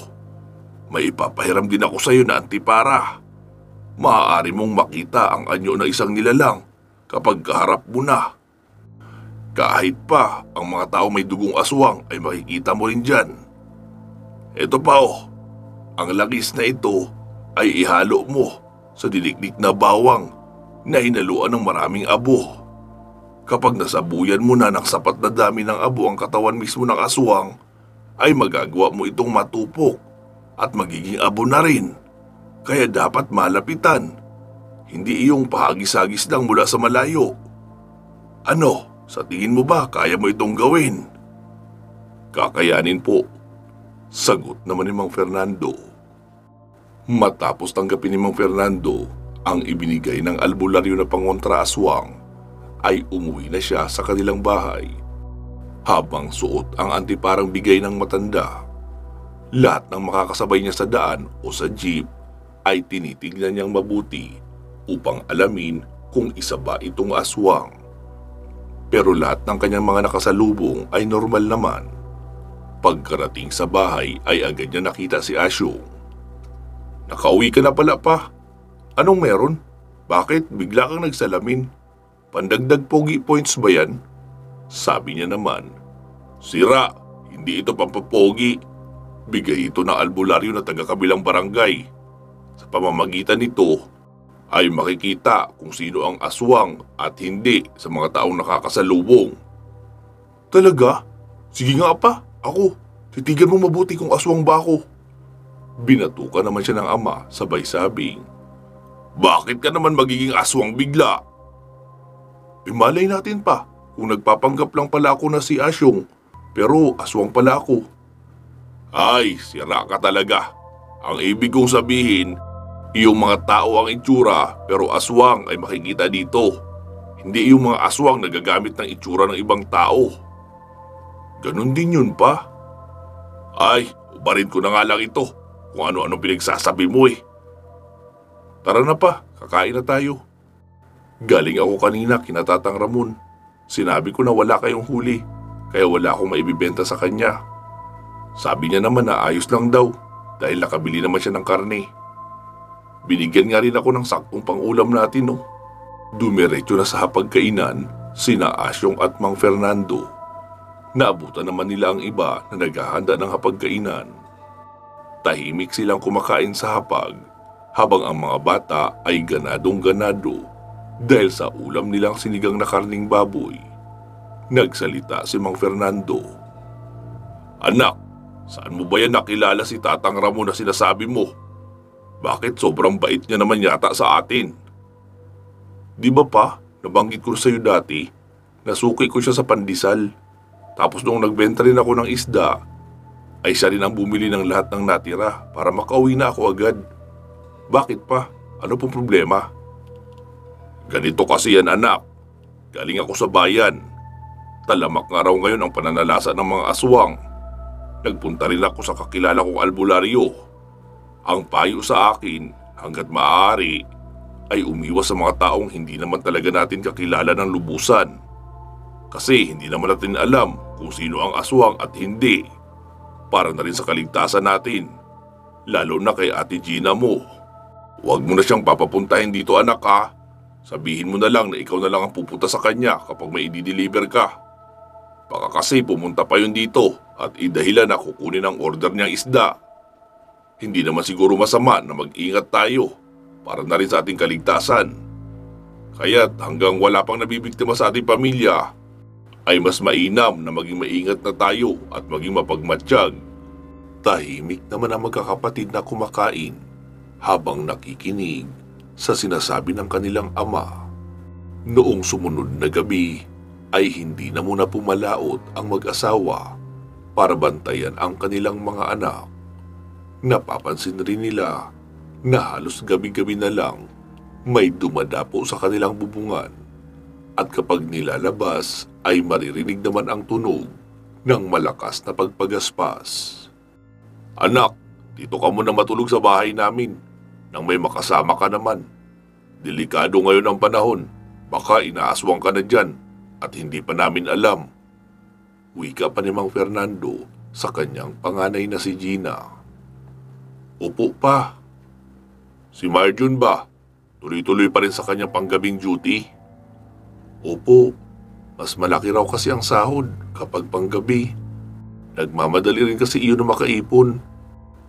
A: May ipapahiram din ako sa iyo na antipara. Maaari mong makita ang anyo ng isang nilalang kapag kaharap mo na. Kahit pa ang mga tao may dugong aswang ay makikita mo rin dyan. Ito pa oh, ang langis na ito ay ihalo mo sa dinikdik na bawang na hinaluan ng maraming abo. Kapag nasabuyan mo na ng sapat na dami ng abo ang katawan mismo ng aswang, ay magagawa mo itong matupok at magiging abo na rin. Kaya dapat malapitan, hindi iyong pahagis-hagis lang mula sa malayo. Ano, sa tingin mo ba kaya mo itong gawin?" "Kakayanin po," sagot naman ni Mang Fernando. Matapos tanggapin ni Mang Fernando ang ibinigay ng albularyo na pangontra aswang, ay umuwi na siya sa kanilang bahay. Habang suot ang antiparang bigay ng matanda, lahat ng makakasabay niya sa daan o sa jeep ay tinitignan niyang mabuti upang alamin kung isa ba itong aswang. Pero lahat ng kanyang mga nakasalubong ay normal naman. Pagkarating sa bahay ay agad niya nakita si Asyong. "Nakauwi ka na pala pa. Anong meron? Bakit bigla kang nagsalamin? Pandagdag pogi points ba yan?" Sabi niya naman. "Sira, hindi ito pampapogi. Bigay ito ng albularyo na taga-kabilang barangay. Sa pamamagitan nito ay makikita kung sino ang aswang at hindi sa mga taong nakakasalubong." "Talaga? Sige nga pa, ako. Titigan mo mabuti kung aswang ba ako." Binatukan naman siya ng ama sabay sabing, "Bakit ka naman magiging aswang bigla?" Malay natin pa kung nagpapanggap lang pala ako na si Asyong pero aswang pala ako." "Ay, sira ka talaga. Ang ibig kong sabihin, iyong mga tao ang itsura pero aswang ay makikita dito. Hindi yung mga aswang na gagamit ng itsura ng ibang tao." "Ganun din yun pa." "Ay, ubarin ko na nga lang ito kung ano-ano pinagsasabi mo eh. Tara na pa, kakain na tayo. Galing ako kanina kina Tatang Ramon. Sinabi ko na wala kayong huli. kaya wala akong maibibenta sa kanya. Sabi niya naman na ayos lang daw dahil nakabili naman siya ng karne. Binigyan nga rin ako ng saktong pangulam natin, no. Dumiretso na sa hapagkainan sina Asyong at Mang Fernando. Naabutan naman nila ang iba na naghahanda ng hapagkainan. Tahimik silang kumakain sa hapag habang ang mga bata ay ganadong-ganado dahil sa ulam nilang sinigang na karning baboy. Nagsalita si Mang Fernando. "Anak, saan mo ba yan nakilala si Tatang Ramon na sinasabi mo? Bakit sobrang bait niya naman yata sa atin?" "Di ba pa, nabanggit ko sa iyo dati, nasuki ko siya sa pandesal. Tapos nung nagbenta rin ako ng isda, ay siya rin ang bumili ng lahat ng natira para makauwi na ako agad. Bakit pa? Ano pong problema?" "Ganito kasi yan, anak. Galing ako sa bayan. Talamak nga raw ngayon ang pananalasa ng mga aswang. Nagpunta rin ako sa kakilala kong albularyo. Ang payo sa akin, hanggat maaari, ay umiwas sa mga taong hindi naman talaga natin kakilala ng lubusan. Kasi hindi naman natin alam kung sino ang aswang at hindi. Para na rin sa kaligtasan natin, lalo na kay Ate Gina mo. Huwag mo na siyang papapuntahin dito, anak, ha. Sabihin mo na lang na ikaw na lang ang pupunta sa kanya kapag may i-deliver ka. Baka kasi pumunta pa yun dito at idahilan na kukunin ang order niyang isda. Hindi naman siguro masama na mag-ingat tayo para na rin sa ating kaligtasan. Kaya't hanggang wala pang nabibiktima sa ating pamilya, ay mas mainam na maging maingat na tayo at maging mapagmatsyag." Tahimik naman ang magkakapatid na kumakain habang nakikinig sa sinasabi ng kanilang ama. Noong sumunod na gabi ay hindi na muna pumalaot ang mag-asawa para bantayan ang kanilang mga anak. Napapansin rin nila na halos gabi-gabi na lang may dumadapo sa kanilang bubungan at kapag nilalabas ay maririnig naman ang tunog ng malakas na pagpagaspas. "Anak, dito ka muna matulog sa bahay namin nang may makasama ka naman. Delikado ngayon ang panahon, baka inaaswang ka na dyan at hindi pa namin alam." Wika pa ni Mang Fernando sa kanyang panganay na si Gina. "Opo pa." "Si Marjun ba? Tuloy-tuloy pa rin sa kanyang panggabing duty?" "Opo, mas malaki raw kasi ang sahod kapag panggabi. Nagmamadali rin kasi iyon na makaipon.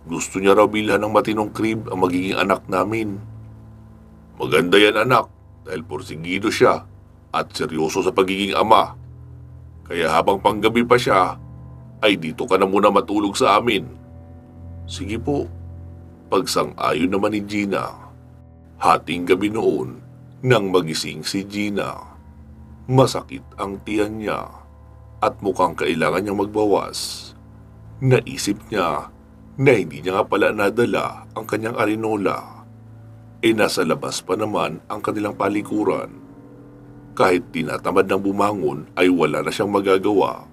A: Gusto niya raw bilhan ng matinong crib ang magiging anak namin." "Maganda yan, anak, dahil porsigido siya at seryoso sa pagiging ama. Kaya habang panggabi pa siya, ay dito ka na muna matulog sa amin." "Sige po." Pagsang-ayon naman ni Gina. Hating gabi noon nang magising si Gina. Masakit ang tiyan niya at mukhang kailangan niyang magbawas. Naisip niya na hindi niya nga pala nadala ang kanyang arinola. Nasa labas pa naman ang kanilang palikuran. Kahit tinatamad ng bumangon ay wala na siyang magagawa.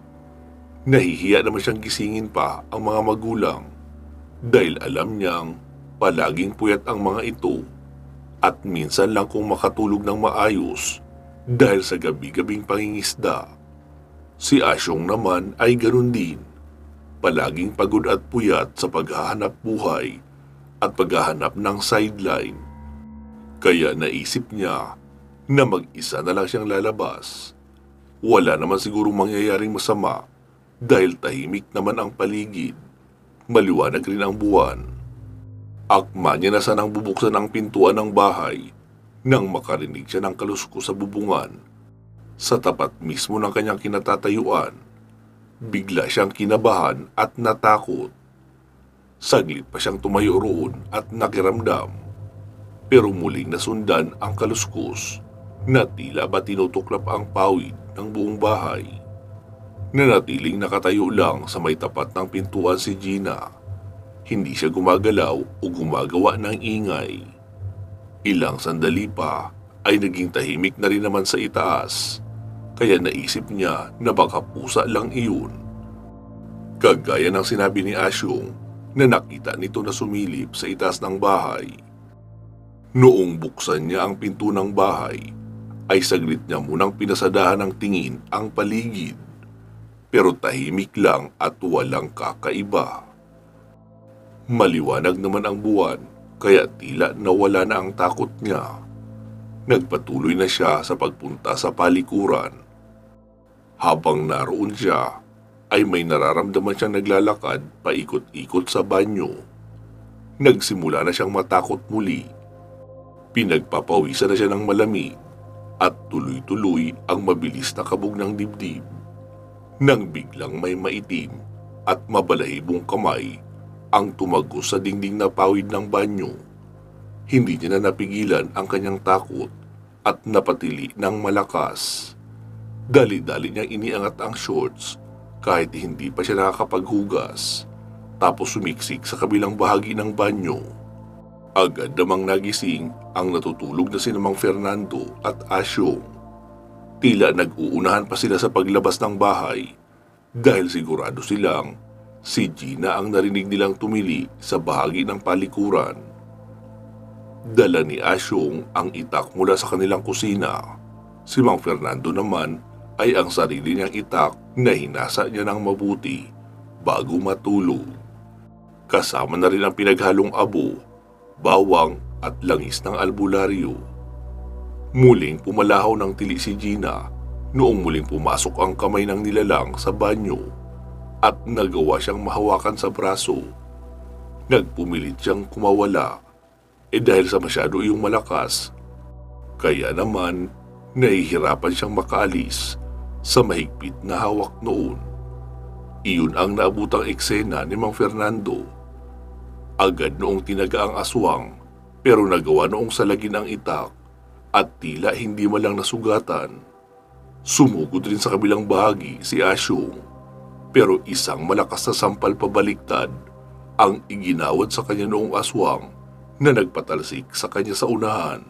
A: Nahihiya naman siyang gisingin pa ang mga magulang dahil alam niyang palaging puyat ang mga ito at minsan lang kung makatulog ng maayos dahil sa gabi-gabing pangingisda. Si Asyong naman ay ganun din, palaging pagod at puyat sa paghahanap buhay at paghahanap ng sideline. Kaya naisip niya na mag-isa na lang siyang lalabas. Wala naman sigurong mangyayaring masama dahil tahimik naman ang paligid. Maliwanag rin ang buwan. Akma niya na sanang bubuksan ang pintuan ng bahay nang makarinig siya ng kaluskos sa bubungan. Sa tapat mismo ng kanyang kinatatayuan, bigla siyang kinabahan at natakot. Saglit pa siyang tumayo roon at nakiramdam. Pero muling nasundan ang kaluskos na tila ba tinutuklap ang pawid ng buong bahay. Nanatiling nakatayo lang sa may tapat ng pintuan si Gina. Hindi siya gumagalaw o gumagawa ng ingay. Ilang sandali pa ay naging tahimik na rin naman sa itaas, kaya naisip niya na baka pusa lang iyon. Kagaya ng sinabi ni Asyong na nakita nito na sumilip sa itaas ng bahay. Noong buksan niya ang pinto ng bahay, ay saglit niya munang pinasadahan ng tingin ang paligid. pero tahimik lang at walang kakaiba. Maliwanag naman ang buwan, kaya tila nawala na ang takot niya. Nagpatuloy na siya sa pagpunta sa palikuran. Habang naroon siya, ay may nararamdaman siyang naglalakad paikot-ikot sa banyo. Nagsimula na siyang matakot muli. Pinagpapawisan na siya ng malamig at tuloy-tuloy ang mabilis na kabog ng dibdib. Nang biglang may maitim at mabalahibong kamay ang tumagos sa dingding na pawid ng banyo. Hindi niya na napigilan ang kanyang takot at napatili ng malakas. Dali-dali niyang iniangat ang shorts kahit hindi pa siya nakakapaghugas, tapos sumiksik sa kabilang bahagi ng banyo. Agad namang nagising ang natutulog na si Mang Fernando at Asyong. Tila nag-uunahan pa sila sa paglabas ng bahay dahil sigurado silang si Gina ang narinig nilang tumili sa bahagi ng palikuran. Dala ni Asyong ang itak mula sa kanilang kusina. Si Mang Fernando naman ay ang sarili niyang itak na hinasa niya ng mabuti bago matulog. Kasama na rin ang pinaghalong abo, bawang at langis ng albularyo. Muling pumalahaw ng tili si Gina noong muling pumasok ang kamay ng nilalang sa banyo at nagawa siyang mahawakan sa braso. Nagpumilit siyang kumawala dahil sa masyado iyong malakas. Kaya naman nahihirapan siyang makaalis sa mahigpit na hawak noon. Iyon ang naabutang eksena ni Mang Fernando. Agad noong tinaga ang aswang pero nagawa noong salagin ang itak at tila hindi malang nasugatan. Sumugod rin sa kabilang bahagi si Asyong pero isang malakas na sampal pabaliktad ang iginawad sa kanya noong aswang na nagpatalsik sa kanya sa unahan.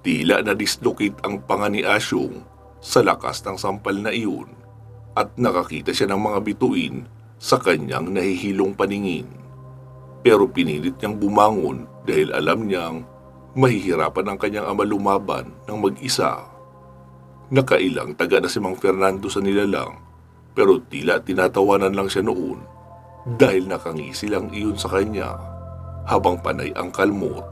A: Tila na-dislocate ang panga ni Asyong sa lakas ng sampal na iyon at nakakita siya ng mga bituin sa kanyang nahihilong paningin. Pero pinilit niyang bumangon dahil alam niyang mahihirapan ang kanyang ama lumaban ng mag-isa. Nakailang taga na si Mang Fernando sa nilalang pero tila tinatawanan lang siya noon dahil nakangisi lang iyon sa kanya habang panay ang kalmot.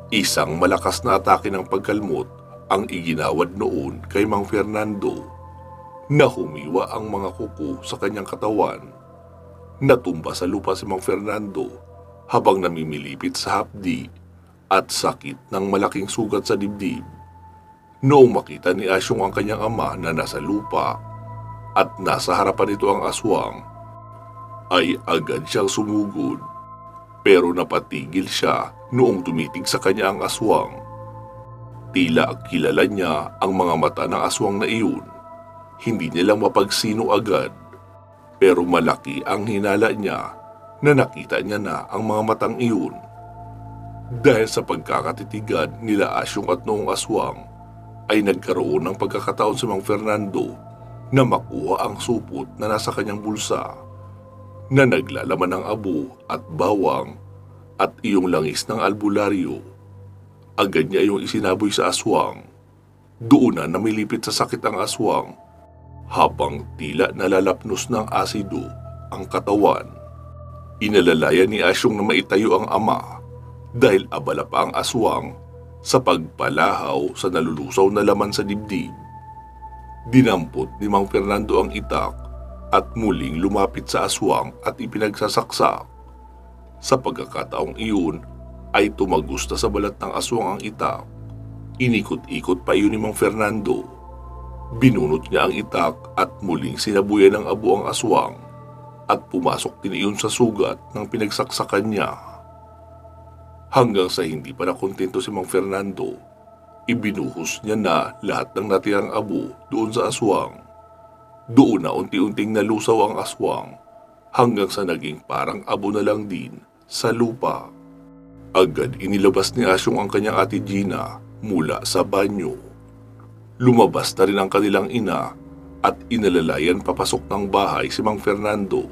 A: Isang malakas na atake ng pagkalmot ang iginawad noon kay Mang Fernando. Nahumiwa ang mga kuko sa kanyang katawan. Natumba sa lupa si Mang Fernando habang namimilipit sa hapdi at sakit ng malaking sugat sa dibdib. Noong makita ni Asyong ang kanyang ama na nasa lupa at nasa harapan nito ang aswang, ay agad siyang sumugod. Pero napatigil siya noong tumitig sa kanya ang aswang. Tila kilala niya ang mga mata ng aswang na iyon. Hindi niya lang mapagsino agad, pero malaki ang hinala niya na nakita niya na ang mga matang iyon. Dahil sa pagkakatitigan nila Asyong at noong aswang, ay nagkaroon ng pagkakataon si Mang Fernando na makuha ang supot na nasa kanyang bulsa, na naglalaman ng abo at bawang at iyong langis ng albularyo. Agad niya iyong isinaboy sa aswang. Doon na namilipit sa sakit ang aswang habang tila nalalapnos ng asido ang katawan. Inalalayan ni Asyong na maitayo ang ama dahil abala pa ang aswang sa pagpalahaw sa nalulusaw na laman sa dibdib. Dinampot ni Mang Fernando ang itak at muling lumapit sa aswang at ipinagsasaksak. Sa pagkakataong iyon ay tumagos na sa balat ng aswang ang itak. Inikot-ikot pa iyon ni Mang Fernando. Binunot niya ang itak at muling sinabuyan ng abo ang aswang at pumasok din iyon sa sugat ng pinagsaksakan niya. Hanggang sa hindi pa nakontento si Mang Fernando, ibinuhos niya na lahat ng natirang abo doon sa aswang. Doon na unti-unting nalusaw ang aswang hanggang sa naging parang abo na lang din sa lupa. Agad inilabas ni Asyong ang kanyang ate Gina mula sa banyo. Lumabas na rin ang kanilang ina at inalalayan papasok ng bahay si Mang Fernando.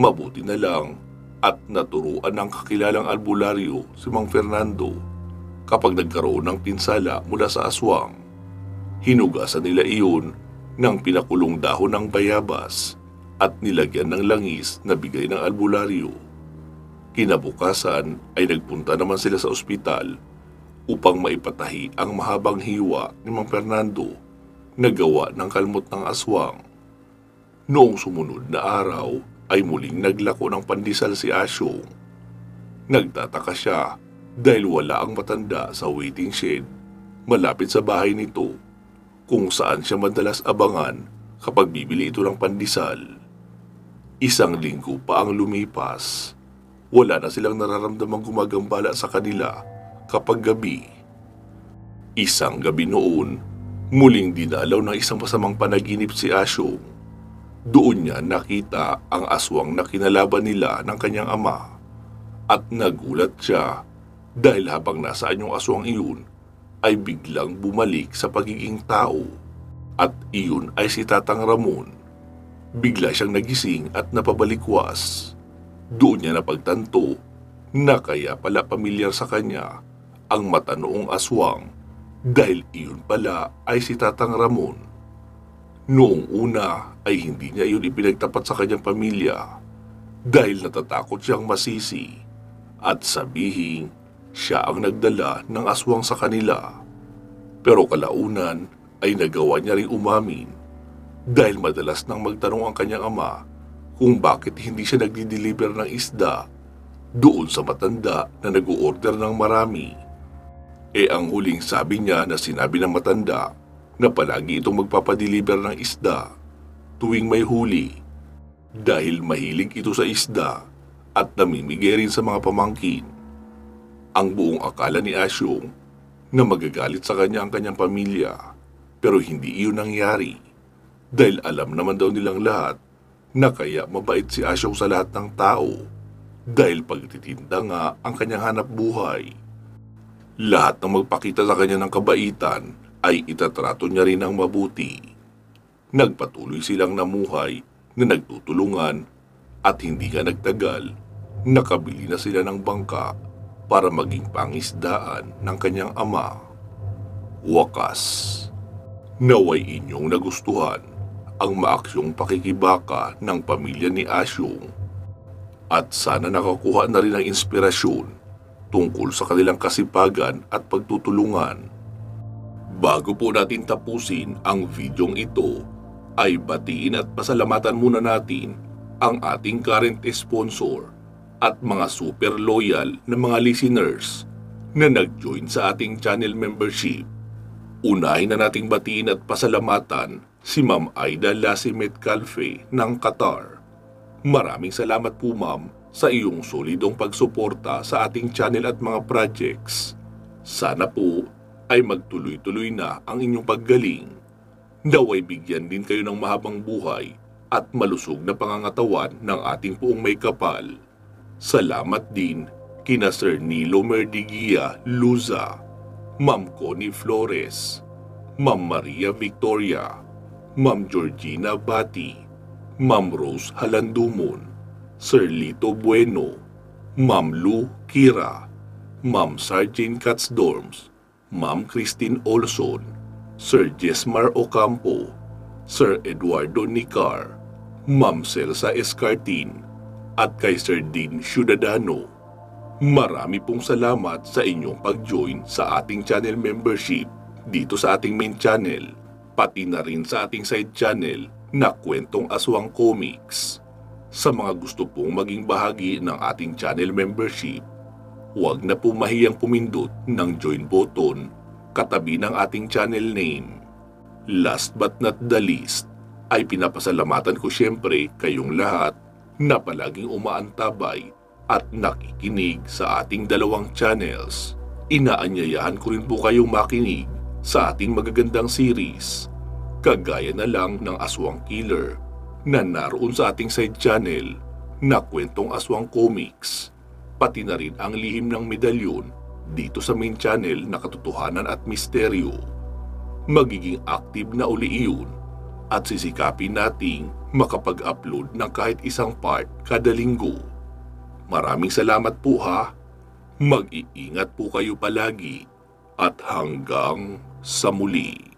A: Mabuti na lang at naturuan ng kakilalang albularyo si Mang Fernando kapag nagkaroon ng pinsala mula sa aswang. Hinugasan nila iyon ng pinakulong dahon ng bayabas at nilagyan ng langis na bigay ng albularyo. Kinabukasan ay nagpunta naman sila sa ospital upang maipatahi ang mahabang hiwa ni Mang Fernando na gawa ng kalmot ng aswang. Noong sumunod na araw ay muling naglako ng pandesal si Asyong. Nagtataka siya dahil wala ang matanda sa waiting shed malapit sa bahay nito kung saan siya madalas abangan kapag bibili ito ng pandesal. Isang linggo pa ang lumipas. Wala na silang nararamdamang gumagambala sa kanila kapag gabi. Isang gabi noon, muling dinalaw ng isang masamang panaginip si Asyong. Doon niya nakita ang aswang na kinalaban nila ng kanyang ama. At nagulat siya dahil habang nasaan yung aswang iyon ay biglang bumalik sa pagiging tao. At iyon ay si Tatang Ramon. Bigla siyang nagising at napabalikwas. Doon niya napagtanto na kaya pala pamilyar sa kanya ang mata noong aswang dahil iyon pala ay si Tatang Ramon. Noong una ay hindi niya iyon ipinagtapat sa kanyang pamilya dahil natatakot siyang masisi at sabihin siya ang nagdala ng aswang sa kanila. Pero kalaunan ay nagawa niya ring umamin dahil madalas nang magtanong ang kanyang ama kung bakit hindi siya nagdi-deliver ng isda doon sa matanda na nag-o-order ng marami. Ang huling sabi niya na sinabi ng matanda na palagi itong magpapadeliver ng isda tuwing may huli dahil mahilig ito sa isda at namimigay rin sa mga pamangkin. Ang buong akala ni Asyong na magagalit sa kanya ang kanyang pamilya pero hindi iyon nangyari dahil alam naman daw nilang lahat na kaya mabait si Asyong sa lahat ng tao dahil pagtitinda nga ang kanyang hanap buhay. Lahat ng magpakita sa kanya ng kabaitan ay itatrato niya rin ng mabuti. Nagpatuloy silang namuhay na nagtutulungan at hindi nga nagtagal, nakabili na sila ng bangka para maging pangisdaan ng kanyang ama. Wakas. Naway inyong nagustuhan ang maaksyong pakikibaka ng pamilya ni Asyong at sana nakakuha na rin ng inspirasyon tungkol sa kanilang kasipagan at pagtutulungan. Bago po natin tapusin ang videong ito, ay batiin at pasalamatan muna natin ang ating current sponsor at mga super loyal na mga listeners na nag-join sa ating channel membership. Unahin na nating batiin at pasalamatan si Ma'am Aida Lasimet Calfe ng Qatar. Maraming salamat po ma'am sa iyong solidong pagsuporta sa ating channel at mga projects. Sana po ay magtuloy-tuloy na ang inyong paggaling. Naway bigyan din kayo ng mahabang buhay at malusog na pangangatawan ng ating puong may kapal. Salamat din kina Sir Nilo Merdigia Luza, Ma'am Connie Flores, Ma'am Maria Victoria, Ma'am Georgina Bati, Ma'am Rose Halandumon, Sir Lito Bueno, Ma'am Lu Kira, Ma'am Sargent Katsdorms, Ma'am Christine Olson, Sir Jesmar Ocampo, Sir Eduardo Nicar, Ma'am Celsa Escartin, at kay Sir Dean Ciudadano. Marami pong salamat sa inyong pag-join sa ating channel membership dito sa ating main channel, pati na rin sa ating side channel na Kwentong Aswang Comics. Sa mga gusto pong maging bahagi ng ating channel membership, huwag na po mahiyang pumindot ng join button katabi ng ating channel name. Last but not the least, ay pinapasalamatan ko siyempre kayong lahat na palaging umaantabay at nakikinig sa ating dalawang channels. Inaanyayahan ko rin po kayong makinig sa ating magagandang series, kagaya na lang ng Aswang Killer na naroon sa ating side channel na Kwentong Aswang Comics, pati na rin ang Lihim ng Medalyon dito sa main channel na Katotohanan at Misteryo. Magiging active na uli iyon at sisikapin nating makapag-upload ng kahit isang part kada linggo. Maraming salamat po ha. Mag-iingat po kayo palagi at hanggang sa muli.